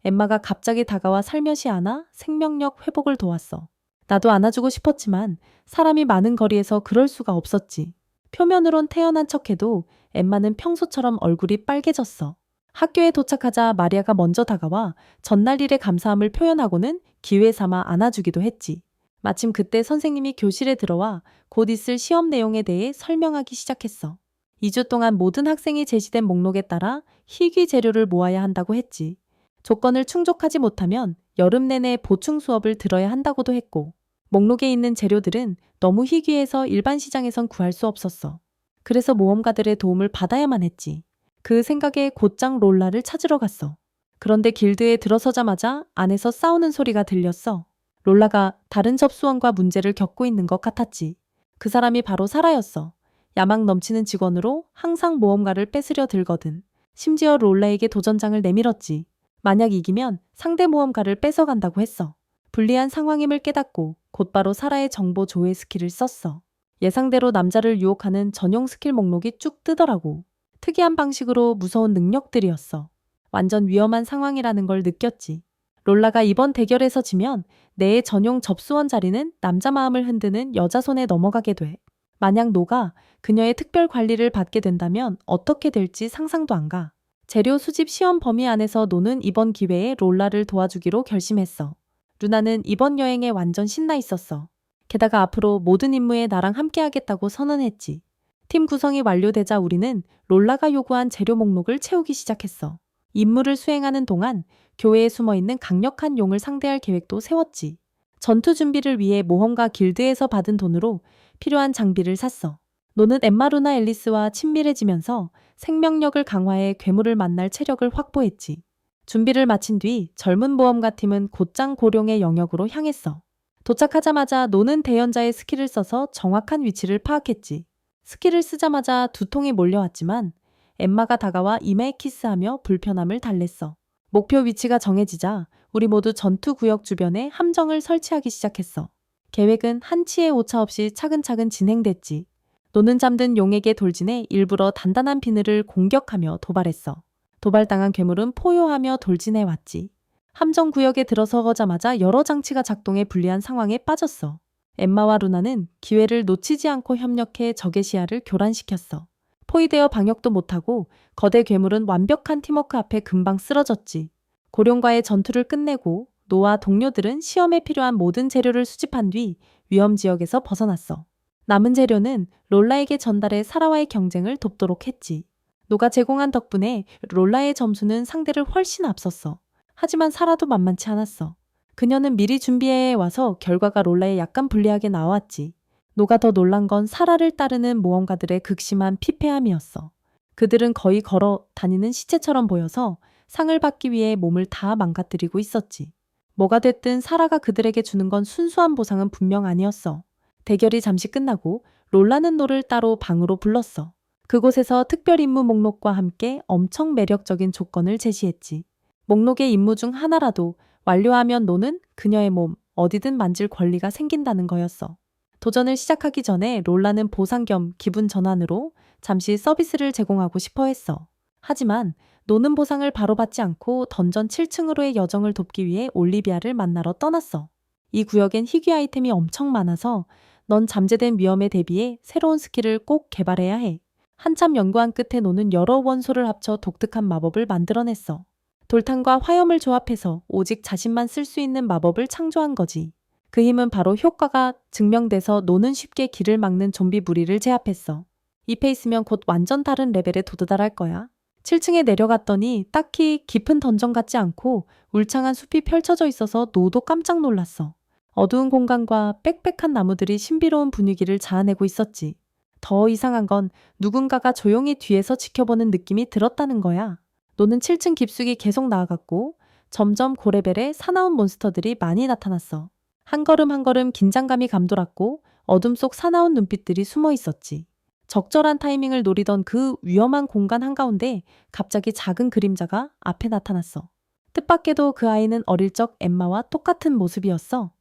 엠마가 갑자기 다가와 살며시 안아 생명력 회복을 도왔어. 나도 안아주고 싶었지만 사람이 많은 거리에서 그럴 수가 없었지. 표면으론 태연한 척해도 엠마는 평소처럼 얼굴이 빨개졌어. 학교에 도착하자 마리아가 먼저 다가와 전날 일의 감사함을 표현하고는 기회 삼아 안아주기도 했지. 마침 그때 선생님이 교실에 들어와 곧 있을 시험 내용에 대해 설명하기 시작했어. 2주 동안 모든 학생이 제시된 목록에 따라 희귀 재료를 모아야 한다고 했지. 조건을 충족하지 못하면 여름 내내 보충 수업을 들어야 한다고도 했고, 목록에 있는 재료들은 너무 희귀해서 일반 시장에선 구할 수 없었어. 그래서 모험가들의 도움을 받아야만 했지. 그 생각에 곧장 롤라를 찾으러 갔어. 그런데 길드에 들어서자마자 안에서 싸우는 소리가 들렸어. 롤라가 다른 접수원과 문제를 겪고 있는 것 같았지. 그 사람이 바로 사라였어. 야망 넘치는 직원으로 항상 모험가를 뺏으려 들거든. 심지어 롤라에게 도전장을 내밀었지. 만약 이기면 상대 모험가를 뺏어간다고 했어. 불리한 상황임을 깨닫고 곧바로 사라의 정보 조회 스킬을 썼어. 예상대로 남자를 유혹하는 전용 스킬 목록이 쭉 뜨더라고. 특이한 방식으로 무서운 능력들이었어. 완전 위험한 상황이라는 걸 느꼈지. 롤라가 이번 대결에서 지면 내 전용 접수원 자리는 남자 마음을 흔드는 여자 손에 넘어가게 돼. 만약 노가 그녀의 특별 관리를 받게 된다면 어떻게 될지 상상도 안 가. 재료 수집 시험 범위 안에서 노는 이번 기회에 롤라를 도와주기로 결심했어. 루나는 이번 여행에 완전 신나 있었어. 게다가 앞으로 모든 임무에 나랑 함께 하겠다고 선언했지. 팀 구성이 완료되자 우리는 롤라가 요구한 재료 목록을 채우기 시작했어. 임무를 수행하는 동안 교회에 숨어있는 강력한 용을 상대할 계획도 세웠지. 전투 준비를 위해 모험가 길드에서 받은 돈으로 필요한 장비를 샀어. 노는 엠마 루나 앨리스와 친밀해지면서 생명력을 강화해 괴물을 만날 체력을 확보했지. 준비를 마친 뒤 젊은 모험가 팀은 곧장 고룡의 영역으로 향했어. 도착하자마자 노는 대연자의 스킬을 써서 정확한 위치를 파악했지. 스킬을 쓰자마자 두통이 몰려왔지만 엠마가 다가와 이마에 키스하며 불편함을 달랬어. 목표 위치가 정해지자 우리 모두 전투 구역 주변에 함정을 설치하기 시작했어. 계획은 한치의 오차 없이 차근차근 진행됐지. 노는 잠든 용에게 돌진해 일부러 단단한 비늘을 공격하며 도발했어. 도발당한 괴물은 포효하며 돌진해 왔지. 함정 구역에 들어서자마자 여러 장치가 작동해 불리한 상황에 빠졌어. 엠마와 루나는 기회를 놓치지 않고 협력해 적의 시야를 교란시켰어. 포위되어 방역도 못하고 거대 괴물은 완벽한 팀워크 앞에 금방 쓰러졌지. 고룡과의 전투를 끝내고 노와 동료들은 시험에 필요한 모든 재료를 수집한 뒤 위험 지역에서 벗어났어. 남은 재료는 롤라에게 전달해 사라와의 경쟁을 돕도록 했지. 노가 제공한 덕분에 롤라의 점수는 상대를 훨씬 앞섰어. 하지만 사라도 만만치 않았어. 그녀는 미리 준비해 와서 결과가 롤라에 약간 불리하게 나왔지. 노가 더 놀란 건 사라를 따르는 모험가들의 극심한 피폐함이었어. 그들은 거의 걸어 다니는 시체처럼 보여서 상을 받기 위해 몸을 다 망가뜨리고 있었지. 뭐가 됐든 사라가 그들에게 주는 건 순수한 보상은 분명 아니었어. 대결이 잠시 끝나고 롤라는 노를 따로 방으로 불렀어. 그곳에서 특별 임무 목록과 함께 엄청 매력적인 조건을 제시했지. 목록의 임무 중 하나라도 완료하면 노는 그녀의 몸 어디든 만질 권리가 생긴다는 거였어. 도전을 시작하기 전에 롤라는 보상 겸 기분 전환으로 잠시 서비스를 제공하고 싶어 했어. 하지만 노는 보상을 바로 받지 않고 던전 7층으로의 여정을 돕기 위해 올리비아를 만나러 떠났어. 이 구역엔 희귀 아이템이 엄청 많아서 넌 잠재된 위험에 대비해 새로운 스킬을 꼭 개발해야 해. 한참 연구한 끝에 노는 여러 원소를 합쳐 독특한 마법을 만들어냈어. 돌탄과 화염을 조합해서 오직 자신만 쓸 수 있는 마법을 창조한 거지. 그 힘은 바로 효과가 증명돼서 노는 쉽게 길을 막는 좀비 무리를 제압했어. 이 페이스면 곧 완전 다른 레벨에 도달할 거야. 7층에 내려갔더니 딱히 깊은 던전 같지 않고 울창한 숲이 펼쳐져 있어서 노도 깜짝 놀랐어. 어두운 공간과 빽빽한 나무들이 신비로운 분위기를 자아내고 있었지. 더 이상한 건 누군가가 조용히 뒤에서 지켜보는 느낌이 들었다는 거야. 노는 7층 깊숙이 계속 나아갔고 점점 고레벨의 사나운 몬스터들이 많이 나타났어. 한 걸음 한 걸음 긴장감이 감돌았고 어둠 속 사나운 눈빛들이 숨어 있었지. 적절한 타이밍을 노리던 그 위험한 공간 한가운데 갑자기 작은 그림자가 앞에 나타났어. 뜻밖에도 그 아이는 어릴 적 엠마와 똑같은 모습이었어.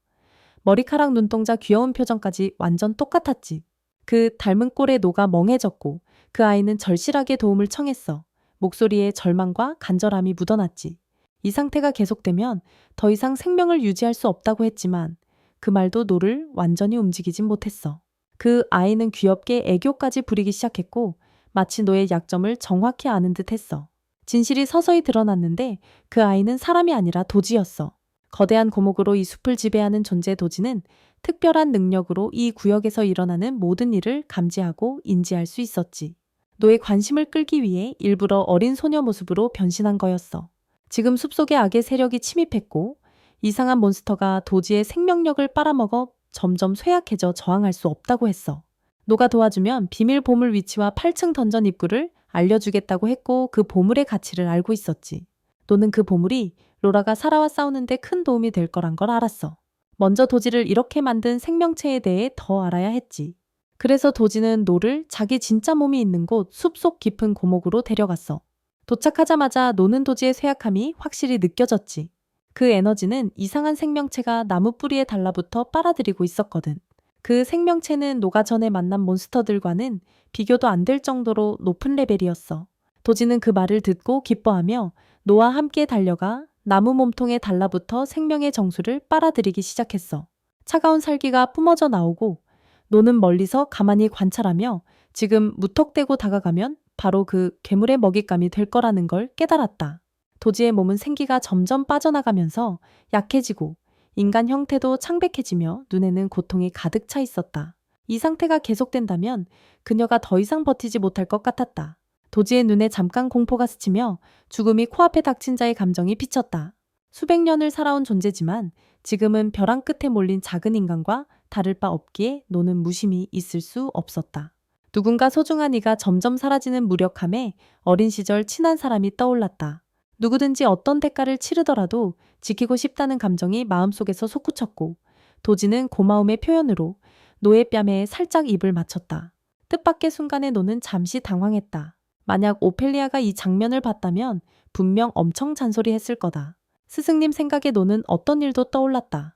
머리카락, 눈동자, 귀여운 표정까지 완전 똑같았지. 그 닮은 꼴에 노가 멍해졌고 그 아이는 절실하게 도움을 청했어. 목소리에 절망과 간절함이 묻어났지. 이 상태가 계속되면 더 이상 생명을 유지할 수 없다고 했지만 그 말도 노를 완전히 움직이진 못했어. 그 아이는 귀엽게 애교까지 부리기 시작했고 마치 노의 약점을 정확히 아는 듯 했어. 진실이 서서히 드러났는데 그 아이는 사람이 아니라 도지였어. 거대한 고목으로 이 숲을 지배하는 존재 도지는 특별한 능력으로 이 구역에서 일어나는 모든 일을 감지하고 인지할 수 있었지. 노의 관심을 끌기 위해 일부러 어린 소녀 모습으로 변신한 거였어. 지금 숲속에 악의 세력이 침입했고 이상한 몬스터가 도지의 생명력을 빨아먹어 점점 쇠약해져 저항할 수 없다고 했어. 노가 도와주면 비밀 보물 위치와 8층 던전 입구를 알려주겠다고 했고 그 보물의 가치를 알고 있었지. 노는 그 보물이 로라가 사라와 싸우는데 큰 도움이 될 거란 걸 알았어. 먼저 도지를 이렇게 만든 생명체에 대해 더 알아야 했지. 그래서 도지는 노를 자기 진짜 몸이 있는 곳 숲속 깊은 고목으로 데려갔어. 도착하자마자 노는 도지의 쇠약함이 확실히 느껴졌지. 그 에너지는 이상한 생명체가 나무 뿌리에 달라붙어 빨아들이고 있었거든. 그 생명체는 노가 전에 만난 몬스터들과는 비교도 안 될 정도로 높은 레벨이었어. 도지는 그 말을 듣고 기뻐하며 노와 함께 달려가 나무 몸통에 달라붙어 생명의 정수를 빨아들이기 시작했어. 차가운 살기가 뿜어져 나오고 노는 멀리서 가만히 관찰하며 지금 무턱대고 다가가면 바로 그 괴물의 먹잇감이 될 거라는 걸 깨달았다. 도지의 몸은 생기가 점점 빠져나가면서 약해지고 인간 형태도 창백해지며 눈에는 고통이 가득 차 있었다. 이 상태가 계속된다면 그녀가 더 이상 버티지 못할 것 같았다. 도지의 눈에 잠깐 공포가 스치며 죽음이 코앞에 닥친 자의 감정이 비쳤다. 수백 년을 살아온 존재지만 지금은 벼랑 끝에 몰린 작은 인간과 다를 바 없기에 노는 무심히 있을 수 없었다. 누군가 소중한 이가 점점 사라지는 무력함에 어린 시절 친한 사람이 떠올랐다. 누구든지 어떤 대가를 치르더라도 지키고 싶다는 감정이 마음속에서 솟구쳤고 도지는 고마움의 표현으로 노의 뺨에 살짝 입을 맞췄다. 뜻밖의 순간에 노는 잠시 당황했다. 만약 오펠리아가 이 장면을 봤다면 분명 엄청 잔소리했을 거다. 스승님 생각에 노는 어떤 일도 떠올랐다.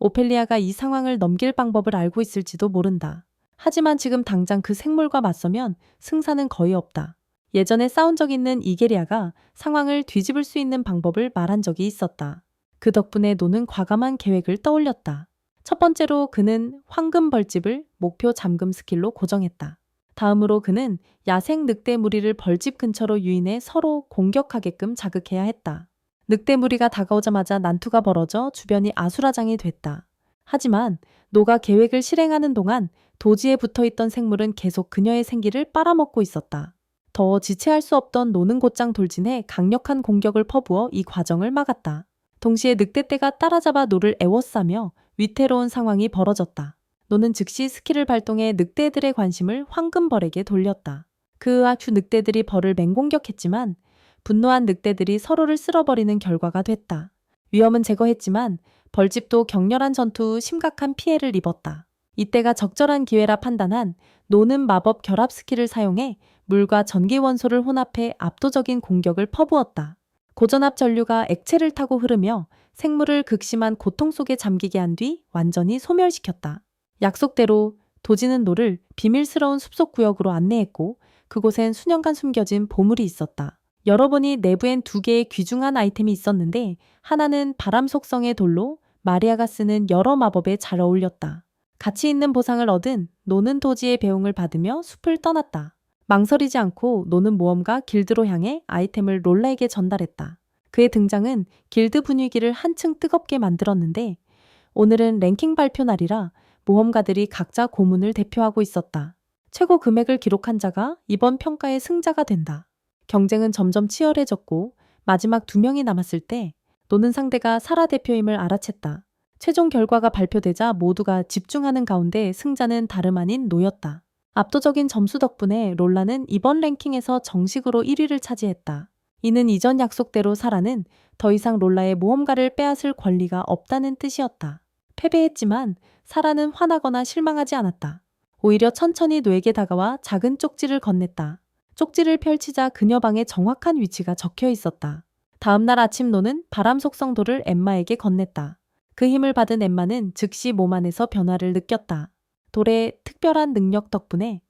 오펠리아가 이 상황을 넘길 방법을 알고 있을지도 모른다. 하지만 지금 당장 그 생물과 맞서면 승산은 거의 없다. 예전에 싸운 적 있는 이게리아가 상황을 뒤집을 수 있는 방법을 말한 적이 있었다. 그 덕분에 노는 과감한 계획을 떠올렸다. 첫 번째로 그는 황금 벌집을 목표 잠금 스킬로 고정했다. 다음으로 그는 야생 늑대 무리를 벌집 근처로 유인해 서로 공격하게끔 자극해야 했다. 늑대 무리가 다가오자마자 난투가 벌어져 주변이 아수라장이 됐다. 하지만 노가 계획을 실행하는 동안 도지에 붙어있던 생물은 계속 그녀의 생기를 빨아먹고 있었다. 더 지체할 수 없던 노는 곧장 돌진해 강력한 공격을 퍼부어 이 과정을 막았다. 동시에 늑대떼가 따라잡아 노를 애워싸며 위태로운 상황이 벌어졌다. 노는 즉시 스킬을 발동해 늑대들의 관심을 황금벌에게 돌렸다. 그와 휴 늑대들이 벌을 맹공격했지만 분노한 늑대들이 서로를 쓸어버리는 결과가 됐다. 위험은 제거했지만 벌집도 격렬한 전투 후 심각한 피해를 입었다. 이때가 적절한 기회라 판단한 노는 마법 결합 스킬을 사용해 물과 전기 원소를 혼합해 압도적인 공격을 퍼부었다. 고전압 전류가 액체를 타고 흐르며 생물을 극심한 고통 속에 잠기게 한 뒤 완전히 소멸시켰다. 약속대로 도지는 노를 비밀스러운 숲속 구역으로 안내했고 그곳엔 수년간 숨겨진 보물이 있었다. 열어보니 내부엔 두 개의 귀중한 아이템이 있었는데 하나는 바람 속성의 돌로 마리아가 쓰는 여러 마법에 잘 어울렸다. 가치 있는 보상을 얻은 노는 도지의 배웅을 받으며 숲을 떠났다. 망설이지 않고 노는 모험가 길드로 향해 아이템을 롤라에게 전달했다. 그의 등장은 길드 분위기를 한층 뜨겁게 만들었는데 오늘은 랭킹 발표 날이라 모험가들이 각자 고문을 대표하고 있었다. 최고 금액을 기록한 자가 이번 평가의 승자가 된다. 경쟁은 점점 치열해졌고 마지막 2명이 남았을 때 노는 상대가 사라 대표임을 알아챘다. 최종 결과가 발표되자 모두가 집중하는 가운데 승자는 다름 아닌 노였다. 압도적인 점수 덕분에 롤라는 이번 랭킹에서 정식으로 1위를 차지했다. 이는 이전 약속대로 사라는 더 이상 롤라의 모험가를 빼앗을 권리가 없다는 뜻이었다. 패배했지만 사라는 화나거나 실망하지 않았다. 오히려 천천히 노에게 다가와 작은 쪽지를 건넸다. 쪽지를 펼치자 그녀 방에 정확한 위치가 적혀 있었다. 다음날 아침 노는 바람 속성도를 엠마에게 건넸다. 그 힘을 받은 엠마는 즉시 몸 안에서 변화를 느꼈다. 돌의 특별한 능력 덕분에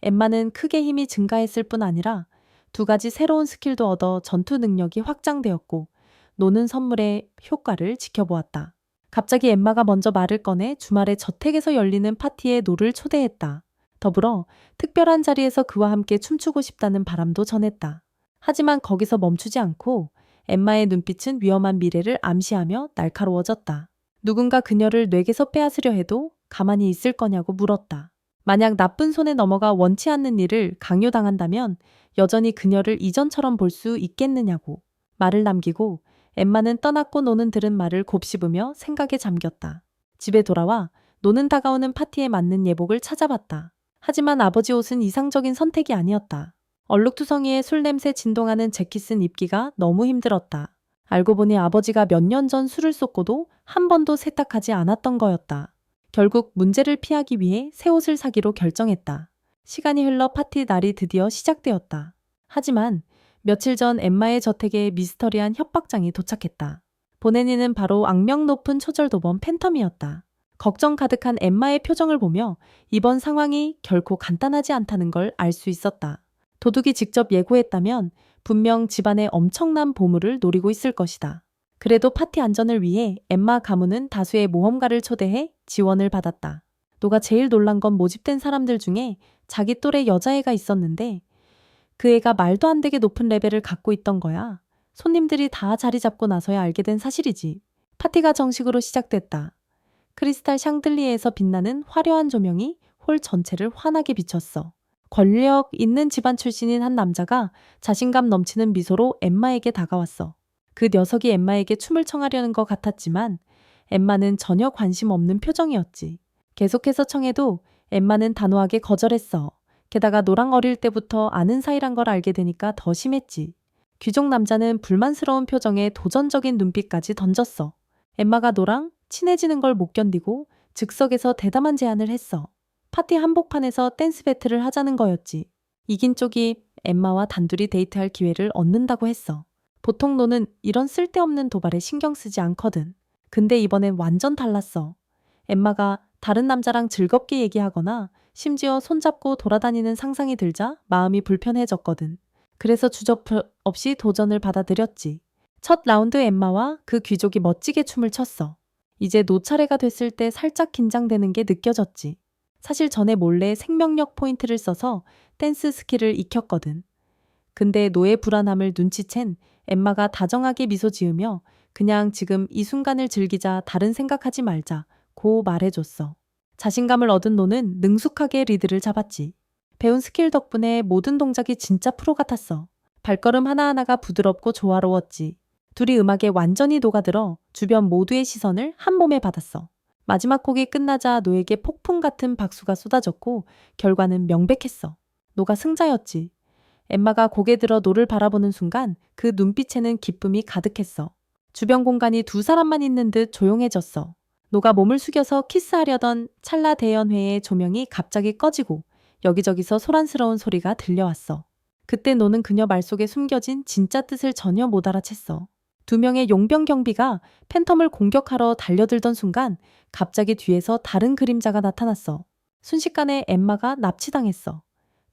엠마는 크게 힘이 증가했을 뿐 아니라 2가지 새로운 스킬도 얻어 전투 능력이 확장되었고 노는 선물의 효과를 지켜보았다. 갑자기 엠마가 먼저 말을 꺼내 주말에 저택에서 열리는 파티에 노를 초대했다. 더불어 특별한 자리에서 그와 함께 춤추고 싶다는 바람도 전했다. 하지만 거기서 멈추지 않고 엠마의 눈빛은 위험한 미래를 암시하며 날카로워졌다. 누군가 그녀를 뇌에서 빼앗으려 해도 가만히 있을 거냐고 물었다. 만약 나쁜 손에 넘어가 원치 않는 일을 강요당한다면 여전히 그녀를 이전처럼 볼 수 있겠느냐고 말을 남기고 엠마는 떠났고 노는 들은 말을 곱씹으며 생각에 잠겼다. 집에 돌아와 노는 다가오는 파티에 맞는 예복을 찾아봤다. 하지만 아버지 옷은 이상적인 선택이 아니었다. 얼룩투성이에 술 냄새 진동하는 재킷은 입기가 너무 힘들었다. 알고 보니 아버지가 몇 년 전 술을 쏟고도 한 번도 세탁하지 않았던 거였다. 결국 문제를 피하기 위해 새 옷을 사기로 결정했다. 시간이 흘러 파티 날이 드디어 시작되었다. 하지만 며칠 전 엠마의 저택에 미스터리한 협박장이 도착했다. 보낸 이는 바로 악명 높은 초절도범 팬텀이었다. 걱정 가득한 엠마의 표정을 보며 이번 상황이 결코 간단하지 않다는 걸 알 수 있었다. 도둑이 직접 예고했다면 분명 집안에 엄청난 보물을 노리고 있을 것이다. 그래도 파티 안전을 위해 엠마 가문은 다수의 모험가를 초대해 지원을 받았다. 노가 제일 놀란 건 모집된 사람들 중에 자기 또래 여자애가 있었는데 그 애가 말도 안 되게 높은 레벨을 갖고 있던 거야. 손님들이 다 자리 잡고 나서야 알게 된 사실이지. 파티가 정식으로 시작됐다. 크리스탈 샹들리에에서 빛나는 화려한 조명이 홀 전체를 환하게 비췄어. 권력 있는 집안 출신인 한 남자가 자신감 넘치는 미소로 엠마에게 다가왔어. 그 녀석이 엠마에게 춤을 청하려는 것 같았지만 엠마는 전혀 관심 없는 표정이었지. 계속해서 청해도 엠마는 단호하게 거절했어. 게다가 노랑 어릴 때부터 아는 사이란 걸 알게 되니까 더 심했지. 귀족 남자는 불만스러운 표정에 도전적인 눈빛까지 던졌어. 엠마가 노랑 친해지는 걸 못 견디고 즉석에서 대담한 제안을 했어. 파티 한복판에서 댄스 배틀을 하자는 거였지. 이긴 쪽이 엠마와 단둘이 데이트할 기회를 얻는다고 했어. 보통 노는 이런 쓸데없는 도발에 신경 쓰지 않거든. 근데 이번엔 완전 달랐어. 엠마가 다른 남자랑 즐겁게 얘기하거나 심지어 손잡고 돌아다니는 상상이 들자 마음이 불편해졌거든. 그래서 주저 없이 도전을 받아들였지. 첫 라운드 엠마와 그 귀족이 멋지게 춤을 췄어. 이제 노 차례가 됐을 때 살짝 긴장되는 게 느껴졌지. 사실 전에 몰래 생명력 포인트를 써서 댄스 스킬을 익혔거든. 근데 노의 불안함을 눈치챈 엠마가 다정하게 미소 지으며 그냥 지금 이 순간을 즐기자, 다른 생각하지 말자 고 말해줬어. 자신감을 얻은 노는 능숙하게 리드를 잡았지. 배운 스킬 덕분에 모든 동작이 진짜 프로 같았어. 발걸음 하나하나가 부드럽고 조화로웠지. 둘이 음악에 완전히 녹아들어 주변 모두의 시선을 한 몸에 받았어. 마지막 곡이 끝나자 노에게 폭풍 같은 박수가 쏟아졌고 결과는 명백했어. 노가 승자였지. 엠마가 고개 들어 노를 바라보는 순간 그 눈빛에는 기쁨이 가득했어. 주변 공간이 두 사람만 있는 듯 조용해졌어. 노가 몸을 숙여서 키스하려던 찰나 대연회의 조명이 갑자기 꺼지고 여기저기서 소란스러운 소리가 들려왔어. 그때 노는 그녀 말 속에 숨겨진 진짜 뜻을 전혀 못 알아챘어. 두 명의 용병 경비가 팬텀을 공격하러 달려들던 순간 갑자기 뒤에서 다른 그림자가 나타났어. 순식간에 엠마가 납치당했어.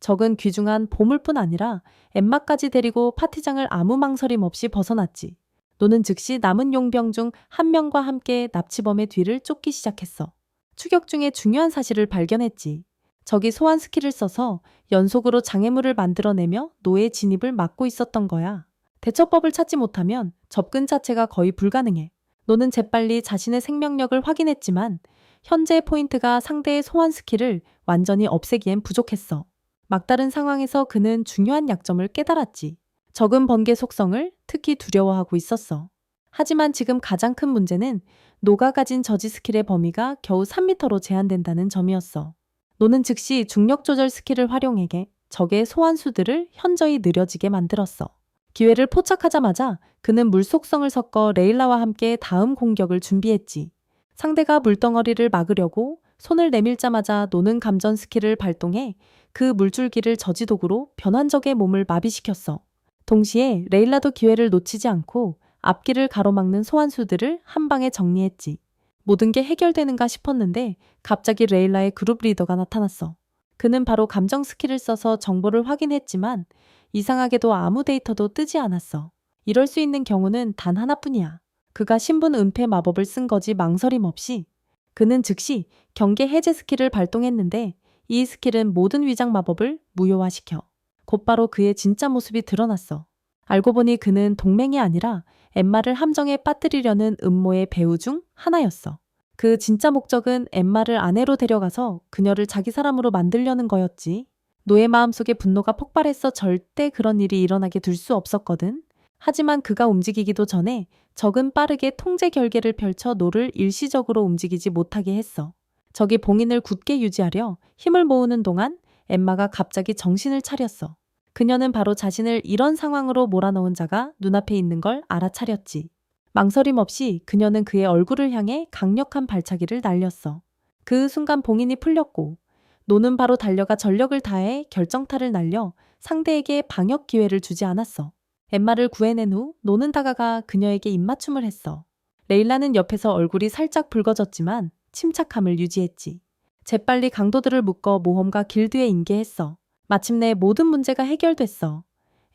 적은 귀중한 보물뿐 아니라 엠마까지 데리고 파티장을 아무 망설임 없이 벗어났지. 노는 즉시 남은 용병 중 한 명과 함께 납치범의 뒤를 쫓기 시작했어. 추격 중에 중요한 사실을 발견했지. 적이 소환 스킬을 써서 연속으로 장애물을 만들어내며 노의 진입을 막고 있었던 거야. 대처법을 찾지 못하면 접근 자체가 거의 불가능해. 노는 재빨리 자신의 생명력을 확인했지만 현재 포인트가 상대의 소환 스킬을 완전히 없애기엔 부족했어. 막다른 상황에서 그는 중요한 약점을 깨달았지. 적은 번개 속성을 특히 두려워하고 있었어. 하지만 지금 가장 큰 문제는 노가 가진 저지 스킬의 범위가 겨우 3m로 제한된다는 점이었어. 노는 즉시 중력 조절 스킬을 활용해 적의 소환수들을 현저히 느려지게 만들었어. 기회를 포착하자마자 그는 물 속성을 섞어 레일라와 함께 다음 공격을 준비했지. 상대가 물덩어리를 막으려고 손을 내밀자마자 노는 감전 스킬을 발동해 그 물줄기를 저지독으로 변환적의 몸을 마비시켰어. 동시에 레일라도 기회를 놓치지 않고 앞길을 가로막는 소환수들을 한 방에 정리했지. 모든 게 해결되는가 싶었는데 갑자기 레일라의 그룹 리더가 나타났어. 그는 바로 감정 스킬을 써서 정보를 확인했지만 이상하게도 아무 데이터도 뜨지 않았어. 이럴 수 있는 경우는 단 하나뿐이야. 그가 신분 은폐 마법을 쓴 거지 망설임 없이. 그는 즉시 경계 해제 스킬을 발동했는데 이 스킬은 모든 위장 마법을 무효화시켜. 곧바로 그의 진짜 모습이 드러났어. 알고 보니 그는 동맹이 아니라 엠마를 함정에 빠뜨리려는 음모의 배우 중 하나였어. 그 진짜 목적은 엠마를 아내로 데려가서 그녀를 자기 사람으로 만들려는 거였지. 노의 마음속에 분노가 폭발했어. 절대 그런 일이 일어나게 둘 수 없었거든. 하지만 그가 움직이기도 전에 적은 빠르게 통제 결계를 펼쳐 노를 일시적으로 움직이지 못하게 했어. 적이 봉인을 굳게 유지하려 힘을 모으는 동안 엠마가 갑자기 정신을 차렸어. 그녀는 바로 자신을 이런 상황으로 몰아넣은 자가 눈앞에 있는 걸 알아차렸지. 망설임 없이 그녀는 그의 얼굴을 향해 강력한 발차기를 날렸어. 그 순간 봉인이 풀렸고 노는 바로 달려가 전력을 다해 결정타를 날려 상대에게 방역 기회를 주지 않았어. 엠마를 구해낸 후 노는 다가가 그녀에게 입맞춤을 했어. 레일라는 옆에서 얼굴이 살짝 붉어졌지만 침착함을 유지했지. 재빨리 강도들을 묶어 모험가 길드에 인계했어. 마침내 모든 문제가 해결됐어.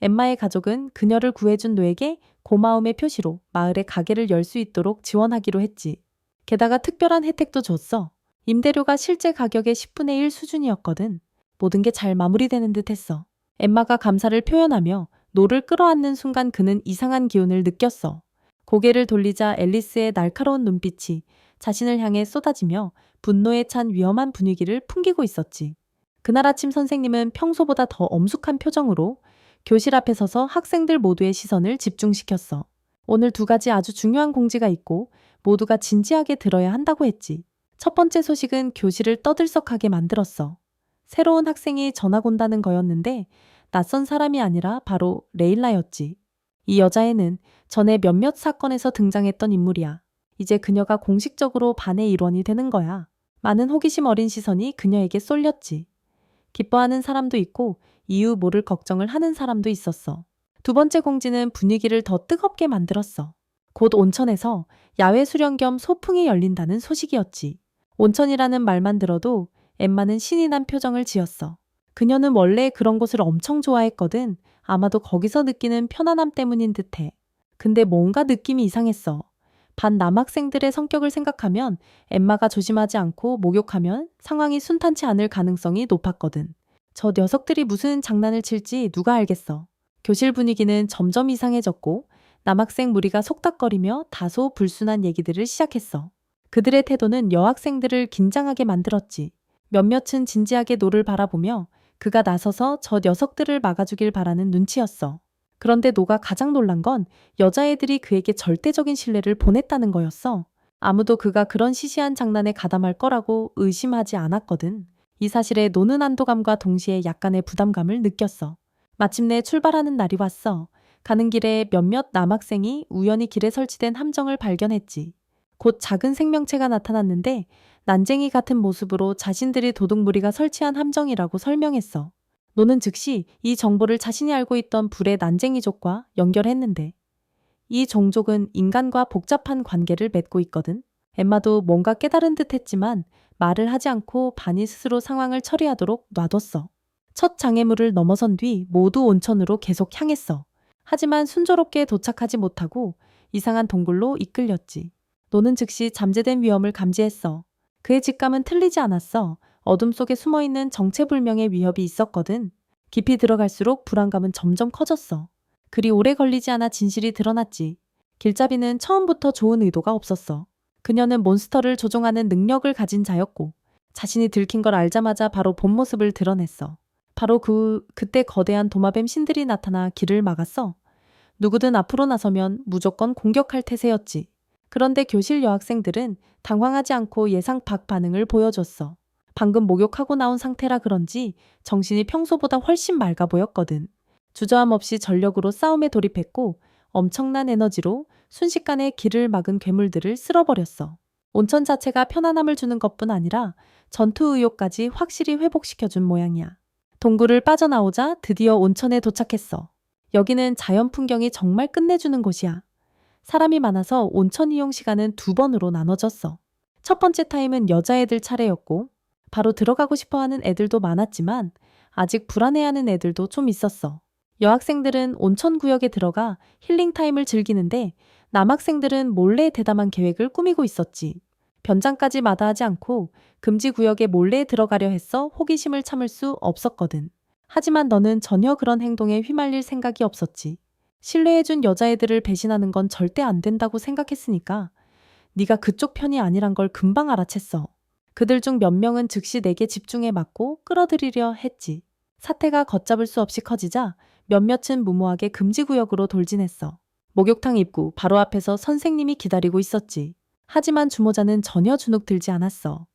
엠마의 가족은 그녀를 구해준 노에게 고마움의 표시로 마을의 가게를 열 수 있도록 지원하기로 했지. 게다가 특별한 혜택도 줬어. 임대료가 실제 가격의 10분의 1 수준이었거든. 모든 게 잘 마무리되는 듯 했어. 엠마가 감사를 표현하며 노를 끌어안는 순간 그는 이상한 기운을 느꼈어. 고개를 돌리자 앨리스의 날카로운 눈빛이 자신을 향해 쏟아지며 분노에 찬 위험한 분위기를 풍기고 있었지. 그날 아침 선생님은 평소보다 더 엄숙한 표정으로 교실 앞에 서서 학생들 모두의 시선을 집중시켰어. 오늘 2가지 아주 중요한 공지가 있고 모두가 진지하게 들어야 한다고 했지. 첫 번째 소식은 교실을 떠들썩하게 만들었어. 새로운 학생이 전학 온다는 거였는데 낯선 사람이 아니라 바로 레일라였지. 이 여자애는 전에 몇몇 사건에서 등장했던 인물이야. 이제 그녀가 공식적으로 반의 일원이 되는 거야. 많은 호기심 어린 시선이 그녀에게 쏠렸지. 기뻐하는 사람도 있고 이유 모를 걱정을 하는 사람도 있었어. 두 번째 공지는 분위기를 더 뜨겁게 만들었어. 곧 온천에서 야외 수련 겸 소풍이 열린다는 소식이었지. 온천이라는 말만 들어도 엠마는 신이 난 표정을 지었어. 그녀는 원래 그런 곳을 엄청 좋아했거든. 아마도 거기서 느끼는 편안함 때문인 듯해. 근데 뭔가 느낌이 이상했어. 반 남학생들의 성격을 생각하면 엠마가 조심하지 않고 목욕하면 상황이 순탄치 않을 가능성이 높았거든. 저 녀석들이 무슨 장난을 칠지 누가 알겠어. 교실 분위기는 점점 이상해졌고 남학생 무리가 속닥거리며 다소 불순한 얘기들을 시작했어. 그들의 태도는 여학생들을 긴장하게 만들었지. 몇몇은 진지하게 노를 바라보며 그가 나서서 저 녀석들을 막아주길 바라는 눈치였어. 그런데 노가 가장 놀란 건 여자애들이 그에게 절대적인 신뢰를 보냈다는 거였어. 아무도 그가 그런 시시한 장난에 가담할 거라고 의심하지 않았거든. 이 사실에 노는 안도감과 동시에 약간의 부담감을 느꼈어. 마침내 출발하는 날이 왔어. 가는 길에 몇몇 남학생이 우연히 길에 설치된 함정을 발견했지. 곧 작은 생명체가 나타났는데 난쟁이 같은 모습으로 자신들이 도둑무리가 설치한 함정이라고 설명했어. 노는 즉시 이 정보를 자신이 알고 있던 불의 난쟁이족과 연결했는데 이 종족은 인간과 복잡한 관계를 맺고 있거든. 엠마도 뭔가 깨달은 듯 했지만 말을 하지 않고 반이 스스로 상황을 처리하도록 놔뒀어. 첫 장애물을 넘어선 뒤 모두 온천으로 계속 향했어. 하지만 순조롭게 도착하지 못하고 이상한 동굴로 이끌렸지. 노는 즉시 잠재된 위험을 감지했어. 그의 직감은 틀리지 않았어. 어둠 속에 숨어있는 정체불명의 위협이 있었거든. 깊이 들어갈수록 불안감은 점점 커졌어. 그리 오래 걸리지 않아 진실이 드러났지. 길잡이는 처음부터 좋은 의도가 없었어. 그녀는 몬스터를 조종하는 능력을 가진 자였고 자신이 들킨 걸 알자마자 바로 본 모습을 드러냈어. 바로 그때 거대한 도마뱀 신들이 나타나 길을 막았어. 누구든 앞으로 나서면 무조건 공격할 태세였지. 그런데 교실 여학생들은 당황하지 않고 예상 밖 반응을 보여줬어. 방금 목욕하고 나온 상태라 그런지 정신이 평소보다 훨씬 맑아 보였거든. 주저함 없이 전력으로 싸움에 돌입했고 엄청난 에너지로 순식간에 길을 막은 괴물들을 쓸어버렸어. 온천 자체가 편안함을 주는 것뿐 아니라 전투 의욕까지 확실히 회복시켜준 모양이야. 동굴을 빠져나오자 드디어 온천에 도착했어. 여기는 자연 풍경이 정말 끝내주는 곳이야. 사람이 많아서 온천 이용 시간은 2번으로 나눠졌어. 첫 번째 타임은 여자애들 차례였고 바로 들어가고 싶어하는 애들도 많았지만 아직 불안해하는 애들도 좀 있었어. 여학생들은 온천 구역에 들어가 힐링 타임을 즐기는데 남학생들은 몰래 대담한 계획을 꾸미고 있었지. 변장까지 마다하지 않고 금지 구역에 몰래 들어가려 했어 호기심을 참을 수 없었거든. 하지만 너는 전혀 그런 행동에 휘말릴 생각이 없었지. 신뢰해준 여자애들을 배신하는 건 절대 안 된다고 생각했으니까 네가 그쪽 편이 아니란 걸 금방 알아챘어. 그들 중 몇 명은 즉시 내게 집중해 맞고 끌어들이려 했지. 사태가 걷잡을 수 없이 커지자 몇몇은 무모하게 금지구역으로 돌진했어. 목욕탕 입구 바로 앞에서 선생님이 기다리고 있었지. 하지만 주모자는 전혀 주눅 들지 않았어.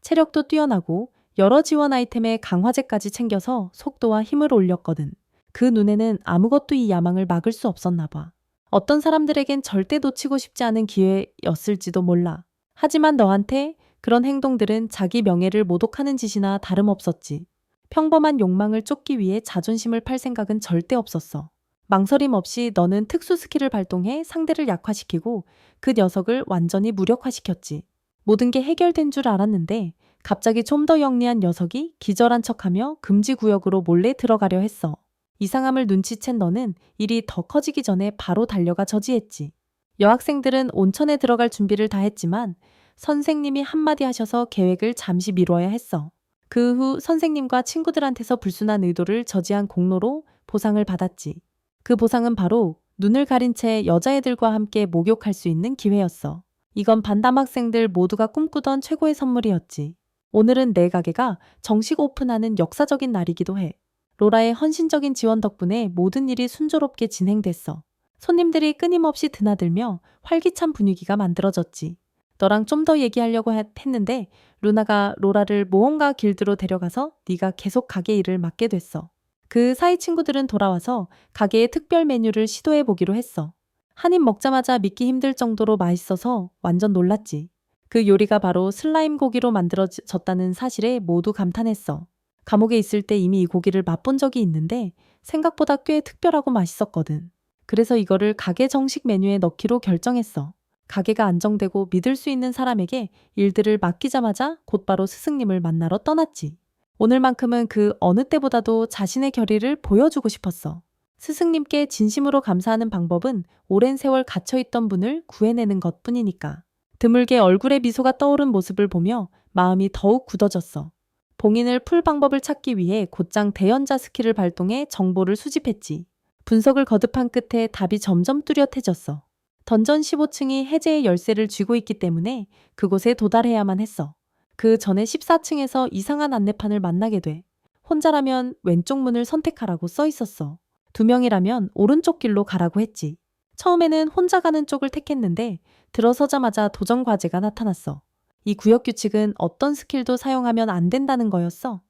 체력도 뛰어나고 여러 지원 아이템에 강화제까지 챙겨서 속도와 힘을 올렸거든. 그 눈에는 아무것도 이 야망을 막을 수 없었나 봐. 어떤 사람들에겐 절대 놓치고 싶지 않은 기회였을지도 몰라. 하지만 너한테 그런 행동들은 자기 명예를 모독하는 짓이나 다름없었지. 평범한 욕망을 쫓기 위해 자존심을 팔 생각은 절대 없었어. 망설임 없이 너는 특수 스킬을 발동해 상대를 약화시키고 그 녀석을 완전히 무력화시켰지. 모든 게 해결된 줄 알았는데 갑자기 좀 더 영리한 녀석이 기절한 척하며 금지 구역으로 몰래 들어가려 했어. 이상함을 눈치챈 너는 일이 더 커지기 전에 바로 달려가 저지했지. 여학생들은 온천에 들어갈 준비를 다 했지만 선생님이 한마디 하셔서 계획을 잠시 미뤄야 했어. 그 후 선생님과 친구들한테서 불순한 의도를 저지한 공로로 보상을 받았지. 그 보상은 바로 눈을 가린 채 여자애들과 함께 목욕할 수 있는 기회였어. 이건 반 남학생들 모두가 꿈꾸던 최고의 선물이었지. 오늘은 내 가게가 정식 오픈하는 역사적인 날이기도 해. 로라의 헌신적인 지원 덕분에 모든 일이 순조롭게 진행됐어. 손님들이 끊임없이 드나들며 활기찬 분위기가 만들어졌지. 너랑 좀 더 얘기하려고 했는데 루나가 로라를 모험가 길드로 데려가서 네가 계속 가게 일을 맡게 됐어. 그 사이 친구들은 돌아와서 가게의 특별 메뉴를 시도해 보기로 했어. 한 입 먹자마자 믿기 힘들 정도로 맛있어서 완전 놀랐지. 그 요리가 바로 슬라임 고기로 만들어졌다는 사실에 모두 감탄했어. 감옥에 있을 때 이미 이 고기를 맛본 적이 있는데 생각보다 꽤 특별하고 맛있었거든. 그래서 이거를 가게 정식 메뉴에 넣기로 결정했어. 가게가 안정되고 믿을 수 있는 사람에게 일들을 맡기자마자 곧바로 스승님을 만나러 떠났지. 오늘만큼은 그 어느 때보다도 자신의 결의를 보여주고 싶었어. 스승님께 진심으로 감사하는 방법은 오랜 세월 갇혀있던 분을 구해내는 것뿐이니까. 드물게 얼굴에 미소가 떠오른 모습을 보며 마음이 더욱 굳어졌어. 봉인을 풀 방법을 찾기 위해 곧장 대연자 스킬을 발동해 정보를 수집했지. 분석을 거듭한 끝에 답이 점점 뚜렷해졌어. 던전 15층이 해제의 열쇠를 쥐고 있기 때문에 그곳에 도달해야만 했어. 그 전에 14층에서 이상한 안내판을 만나게 돼. 혼자라면 왼쪽 문을 선택하라고 써 있었어. 2명이라면 오른쪽 길로 가라고 했지. 처음에는 혼자 가는 쪽을 택했는데 들어서자마자 도전 과제가 나타났어. 이 구역 규칙은 어떤 스킬도 사용하면 안 된다는 거였어.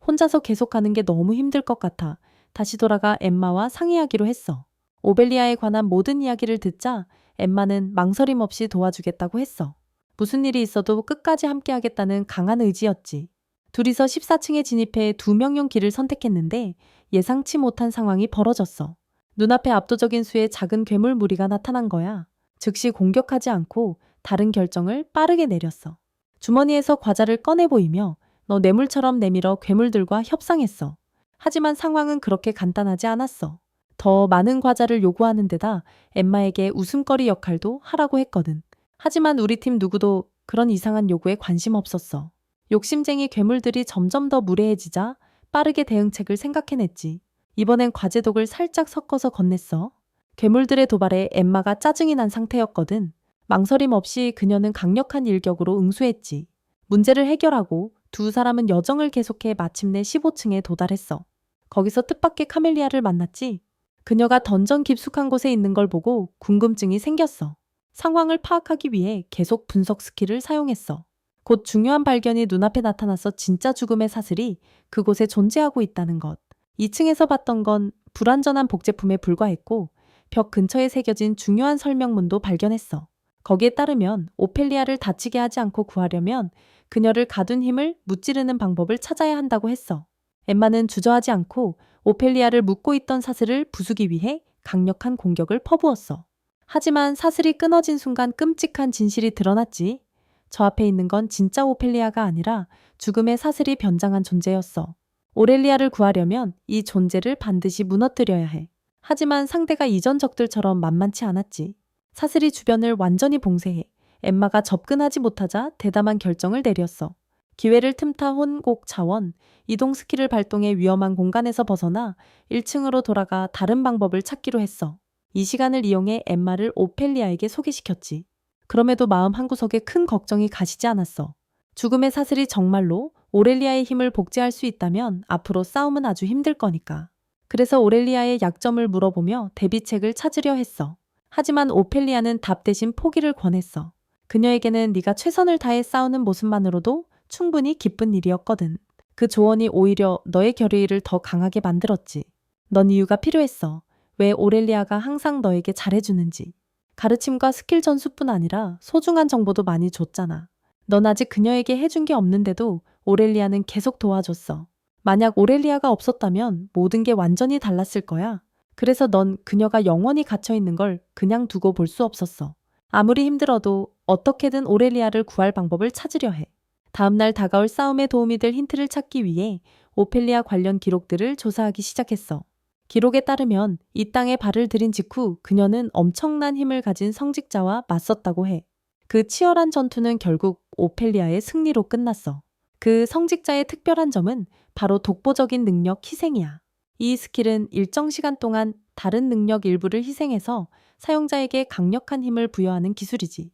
혼자서 계속 가는 게 너무 힘들 것 같아 다시 돌아가 엠마와 상의하기로 했어. 오벨리아에 관한 모든 이야기를 듣자 엠마는 망설임 없이 도와주겠다고 했어. 무슨 일이 있어도 끝까지 함께하겠다는 강한 의지였지. 둘이서 14층에 진입해 2명용 길을 선택했는데 예상치 못한 상황이 벌어졌어. 눈앞에 압도적인 수의 작은 괴물 무리가 나타난 거야. 즉시 공격하지 않고 다른 결정을 빠르게 내렸어. 주머니에서 과자를 꺼내 보이며 너 뇌물처럼 내밀어 괴물들과 협상했어. 하지만 상황은 그렇게 간단하지 않았어. 더 많은 과자를 요구하는 데다 엠마에게 웃음거리 역할도 하라고 했거든. 하지만 우리 팀 누구도 그런 이상한 요구에 관심 없었어. 욕심쟁이 괴물들이 점점 더 무례해지자 빠르게 대응책을 생각해냈지. 이번엔 과제독을 살짝 섞어서 건넸어. 괴물들의 도발에 엠마가 짜증이 난 상태였거든. 망설임 없이 그녀는 강력한 일격으로 응수했지. 문제를 해결하고 두 사람은 여정을 계속해 마침내 15층에 도달했어. 거기서 뜻밖의 카멜리아를 만났지. 그녀가 던전 깊숙한 곳에 있는 걸 보고 궁금증이 생겼어. 상황을 파악하기 위해 계속 분석 스킬을 사용했어. 곧 중요한 발견이 눈앞에 나타나서 진짜 죽음의 사슬이 그곳에 존재하고 있다는 것. 2층에서 봤던 건 불완전한 복제품에 불과했고 벽 근처에 새겨진 중요한 설명문도 발견했어. 거기에 따르면 오펠리아를 다치게 하지 않고 구하려면 그녀를 가둔 힘을 무찌르는 방법을 찾아야 한다고 했어. 엠마는 주저하지 않고 오펠리아를 묶고 있던 사슬을 부수기 위해 강력한 공격을 퍼부었어. 하지만 사슬이 끊어진 순간 끔찍한 진실이 드러났지. 저 앞에 있는 건 진짜 오펠리아가 아니라 죽음의 사슬이 변장한 존재였어. 오렐리아를 구하려면 이 존재를 반드시 무너뜨려야 해. 하지만 상대가 이전 적들처럼 만만치 않았지. 사슬이 주변을 완전히 봉쇄해 엠마가 접근하지 못하자 대담한 결정을 내렸어. 기회를 틈타 혼곡 차원, 이동 스킬을 발동해 위험한 공간에서 벗어나 1층으로 돌아가 다른 방법을 찾기로 했어. 이 시간을 이용해 엠마를 오펠리아에게 소개시켰지. 그럼에도 마음 한구석에 큰 걱정이 가시지 않았어. 죽음의 사슬이 정말로 오렐리아의 힘을 복제할 수 있다면 앞으로 싸움은 아주 힘들 거니까. 그래서 오렐리아의 약점을 물어보며 대비책을 찾으려 했어. 하지만 오펠리아는 답 대신 포기를 권했어. 그녀에게는 네가 최선을 다해 싸우는 모습만으로도 충분히 기쁜 일이었거든. 그 조언이 오히려 너의 결의를 더 강하게 만들었지. 넌 이유가 필요했어. 왜 오렐리아가 항상 너에게 잘해주는지. 가르침과 스킬 전수뿐 아니라 소중한 정보도 많이 줬잖아. 넌 아직 그녀에게 해준 게 없는데도 오렐리아는 계속 도와줬어. 만약 오렐리아가 없었다면 모든 게 완전히 달랐을 거야. 그래서 넌 그녀가 영원히 갇혀있는 걸 그냥 두고 볼 수 없었어. 아무리 힘들어도 어떻게든 오렐리아를 구할 방법을 찾으려 해. 다음날 다가올 싸움에 도움이 될 힌트를 찾기 위해 오펠리아 관련 기록들을 조사하기 시작했어. 기록에 따르면 이 땅에 발을 들인 직후 그녀는 엄청난 힘을 가진 성직자와 맞섰다고 해. 그 치열한 전투는 결국 오펠리아의 승리로 끝났어. 그 성직자의 특별한 점은 바로 독보적인 능력 희생이야. 이 스킬은 일정 시간 동안 다른 능력 일부를 희생해서 사용자에게 강력한 힘을 부여하는 기술이지.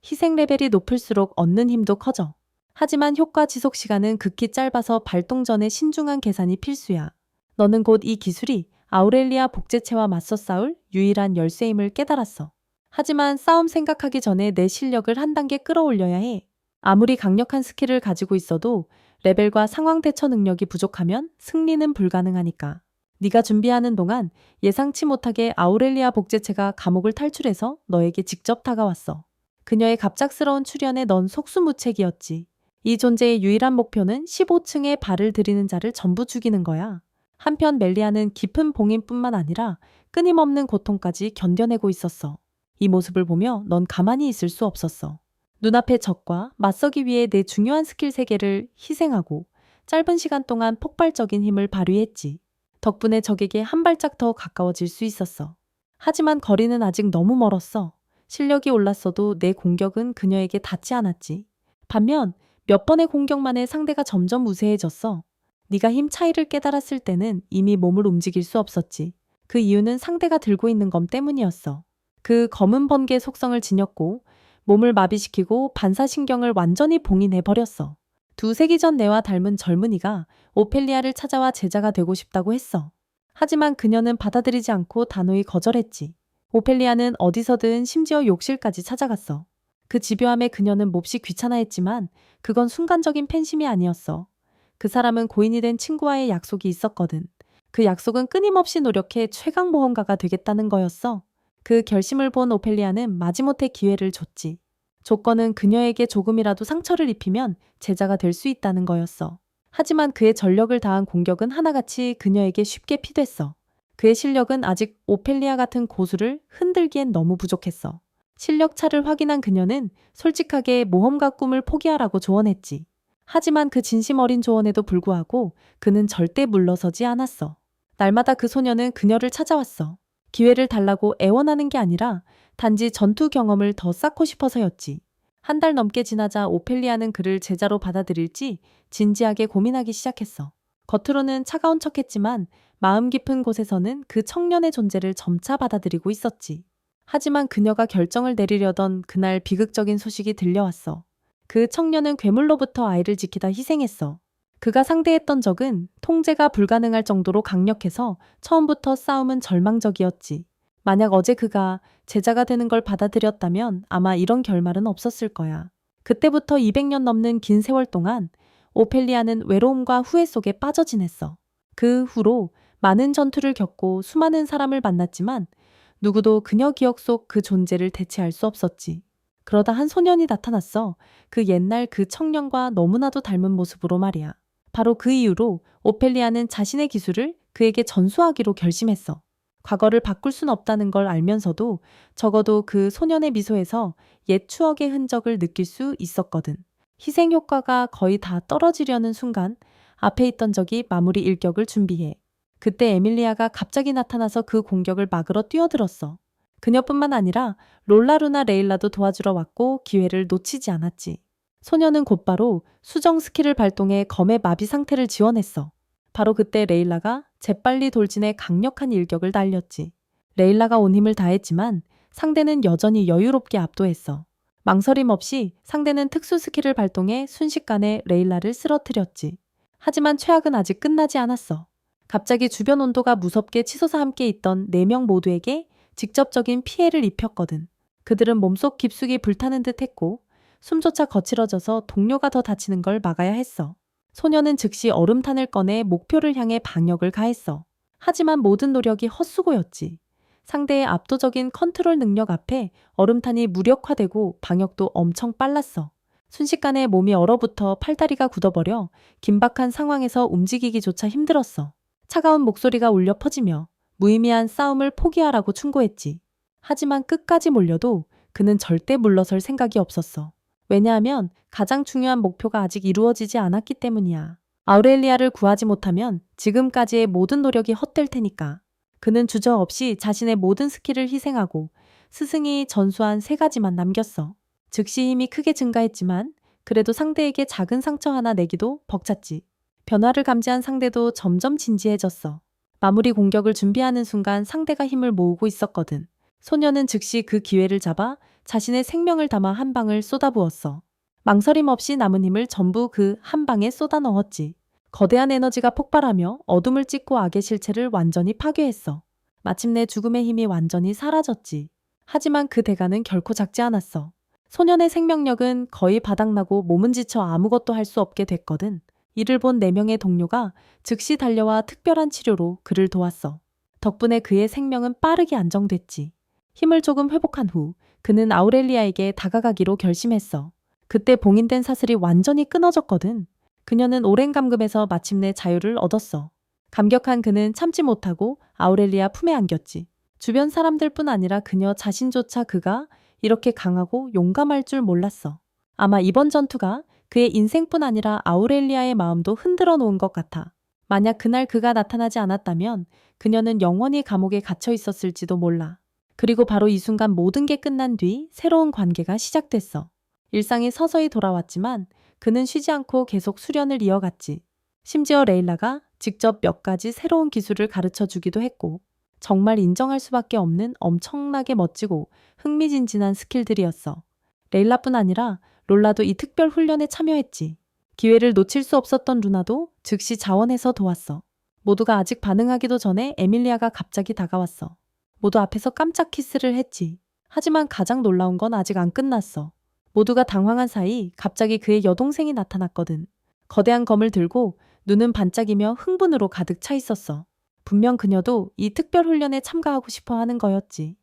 희생 레벨이 높을수록 얻는 힘도 커져. 하지만 효과 지속 시간은 극히 짧아서 발동 전에 신중한 계산이 필수야. 너는 곧 이 기술이 아우렐리아 복제체와 맞서 싸울 유일한 열쇠임을 깨달았어. 하지만 싸움 생각하기 전에 내 실력을 한 단계 끌어올려야 해. 아무리 강력한 스킬을 가지고 있어도 레벨과 상황 대처 능력이 부족하면 승리는 불가능하니까. 네가 준비하는 동안 예상치 못하게 아우렐리아 복제체가 감옥을 탈출해서 너에게 직접 다가왔어. 그녀의 갑작스러운 출현에 넌 속수무책이었지. 이 존재의 유일한 목표는 15층에 발을 들이는 자를 전부 죽이는 거야. 한편 멜리아는 깊은 봉인뿐만 아니라 끊임없는 고통까지 견뎌내고 있었어. 이 모습을 보며 넌 가만히 있을 수 없었어. 눈앞의 적과 맞서기 위해 내 중요한 스킬 3개를 희생하고 짧은 시간 동안 폭발적인 힘을 발휘했지. 덕분에 적에게 한 발짝 더 가까워질 수 있었어. 하지만 거리는 아직 너무 멀었어. 실력이 올랐어도 내 공격은 그녀에게 닿지 않았지. 반면 몇 번의 공격 만에 상대가 점점 우세해졌어. 네가 힘 차이를 깨달았을 때는 이미 몸을 움직일 수 없었지. 그 이유는 상대가 들고 있는 검 때문이었어. 그 검은 번개 속성을 지녔고 몸을 마비시키고 반사신경을 완전히 봉인해버렸어. 2세기 전 내와 닮은 젊은이가 오펠리아를 찾아와 제자가 되고 싶다고 했어. 하지만 그녀는 받아들이지 않고 단호히 거절했지. 오펠리아는 어디서든 심지어 욕실까지 찾아갔어. 그 집요함에 그녀는 몹시 귀찮아했지만 그건 순간적인 팬심이 아니었어. 그 사람은 고인이 된 친구와의 약속이 있었거든. 그 약속은 끊임없이 노력해 최강 모험가가 되겠다는 거였어. 그 결심을 본 오펠리아는 마지못해 기회를 줬지. 조건은 그녀에게 조금이라도 상처를 입히면 제자가 될 수 있다는 거였어. 하지만 그의 전력을 다한 공격은 하나같이 그녀에게 쉽게 피됐어. 그의 실력은 아직 오펠리아 같은 고수를 흔들기엔 너무 부족했어. 실력 차를 확인한 그녀는 솔직하게 모험가 꿈을 포기하라고 조언했지. 하지만 그 진심 어린 조언에도 불구하고 그는 절대 물러서지 않았어. 날마다 그 소녀는 그녀를 찾아왔어. 기회를 달라고 애원하는 게 아니라 단지 전투 경험을 더 쌓고 싶어서였지. 한 달 넘게 지나자 오펠리아는 그를 제자로 받아들일지 진지하게 고민하기 시작했어. 겉으로는 차가운 척했지만 마음 깊은 곳에서는 그 청년의 존재를 점차 받아들이고 있었지. 하지만 그녀가 결정을 내리려던 그날 비극적인 소식이 들려왔어. 그 청년은 괴물로부터 아이를 지키다 희생했어. 그가 상대했던 적은 통제가 불가능할 정도로 강력해서 처음부터 싸움은 절망적이었지. 만약 어제 그가 제자가 되는 걸 받아들였다면 아마 이런 결말은 없었을 거야. 그때부터 200년 넘는 긴 세월 동안 오펠리아는 외로움과 후회 속에 빠져 지냈어. 그 후로 많은 전투를 겪고 수많은 사람을 만났지만 누구도 그녀 기억 속 그 존재를 대체할 수 없었지. 그러다 한 소년이 나타났어. 그 옛날 그 청년과 너무나도 닮은 모습으로 말이야. 바로 그 이후로 오펠리아는 자신의 기술을 그에게 전수하기로 결심했어. 과거를 바꿀 순 없다는 걸 알면서도 적어도 그 소년의 미소에서 옛 추억의 흔적을 느낄 수 있었거든. 희생 효과가 거의 다 떨어지려는 순간 앞에 있던 적이 마무리 일격을 준비해. 그때 에밀리아가 갑자기 나타나서 그 공격을 막으러 뛰어들었어. 그녀뿐만 아니라 롤라루나 레일라도 도와주러 왔고 기회를 놓치지 않았지. 소녀는 곧바로 수정 스킬을 발동해 검의 마비 상태를 지원했어. 바로 그때 레일라가 재빨리 돌진해 강력한 일격을 날렸지. 레일라가 온 힘을 다했지만 상대는 여전히 여유롭게 압도했어. 망설임 없이 상대는 특수 스킬을 발동해 순식간에 레일라를 쓰러뜨렸지. 하지만 최악은 아직 끝나지 않았어. 갑자기 주변 온도가 무섭게 치솟아 함께 있던 4명 모두에게 직접적인 피해를 입혔거든. 그들은 몸속 깊숙이 불타는 듯 했고 숨조차 거칠어져서 동료가 더 다치는 걸 막아야 했어. 소녀는 즉시 얼음탄을 꺼내 목표를 향해 방역을 가했어. 하지만 모든 노력이 헛수고였지. 상대의 압도적인 컨트롤 능력 앞에 얼음탄이 무력화되고 방역도 엄청 빨랐어. 순식간에 몸이 얼어붙어 팔다리가 굳어버려 긴박한 상황에서 움직이기조차 힘들었어. 차가운 목소리가 울려 퍼지며 무의미한 싸움을 포기하라고 충고했지. 하지만 끝까지 몰려도 그는 절대 물러설 생각이 없었어. 왜냐하면 가장 중요한 목표가 아직 이루어지지 않았기 때문이야. 아우렐리아를 구하지 못하면 지금까지의 모든 노력이 헛될 테니까. 그는 주저없이 자신의 모든 스킬을 희생하고 스승이 전수한 3가지만 남겼어. 즉시 힘이 크게 증가했지만 그래도 상대에게 작은 상처 하나 내기도 벅찼지. 변화를 감지한 상대도 점점 진지해졌어. 마무리 공격을 준비하는 순간 상대가 힘을 모으고 있었거든. 소녀는 즉시 그 기회를 잡아 자신의 생명을 담아 한 방을 쏟아부었어. 망설임 없이 남은 힘을 전부 그 한 방에 쏟아 넣었지. 거대한 에너지가 폭발하며 어둠을 찢고 악의 실체를 완전히 파괴했어. 마침내 죽음의 힘이 완전히 사라졌지. 하지만 그 대가는 결코 작지 않았어. 소년의 생명력은 거의 바닥나고 몸은 지쳐 아무것도 할 수 없게 됐거든. 이를 본 4명의 동료가 즉시 달려와 특별한 치료로 그를 도왔어. 덕분에 그의 생명은 빠르게 안정됐지. 힘을 조금 회복한 후 그는 아우렐리아에게 다가가기로 결심했어. 그때 봉인된 사슬이 완전히 끊어졌거든. 그녀는 오랜 감금에서 마침내 자유를 얻었어. 감격한 그는 참지 못하고 아우렐리아 품에 안겼지. 주변 사람들뿐 아니라 그녀 자신조차 그가 이렇게 강하고 용감할 줄 몰랐어. 아마 이번 전투가 그의 인생뿐 아니라 아우렐리아의 마음도 흔들어 놓은 것 같아. 만약 그날 그가 나타나지 않았다면 그녀는 영원히 감옥에 갇혀 있었을지도 몰라. 그리고 바로 이 순간 모든 게 끝난 뒤 새로운 관계가 시작됐어. 일상이 서서히 돌아왔지만 그는 쉬지 않고 계속 수련을 이어갔지. 심지어 레일라가 직접 몇 가지 새로운 기술을 가르쳐 주기도 했고 정말 인정할 수밖에 없는 엄청나게 멋지고 흥미진진한 스킬들이었어. 레일라뿐 아니라 롤라도 이 특별 훈련에 참여했지. 기회를 놓칠 수 없었던 루나도 즉시 자원해서 도왔어. 모두가 아직 반응하기도 전에 에밀리아가 갑자기 다가왔어. 모두 앞에서 깜짝 키스를 했지. 하지만 가장 놀라운 건 아직 안 끝났어. 모두가 당황한 사이 갑자기 그의 여동생이 나타났거든. 거대한 검을 들고 눈은 반짝이며 흥분으로 가득 차 있었어. 분명 그녀도 이 특별 훈련에 참가하고 싶어 하는 거였지.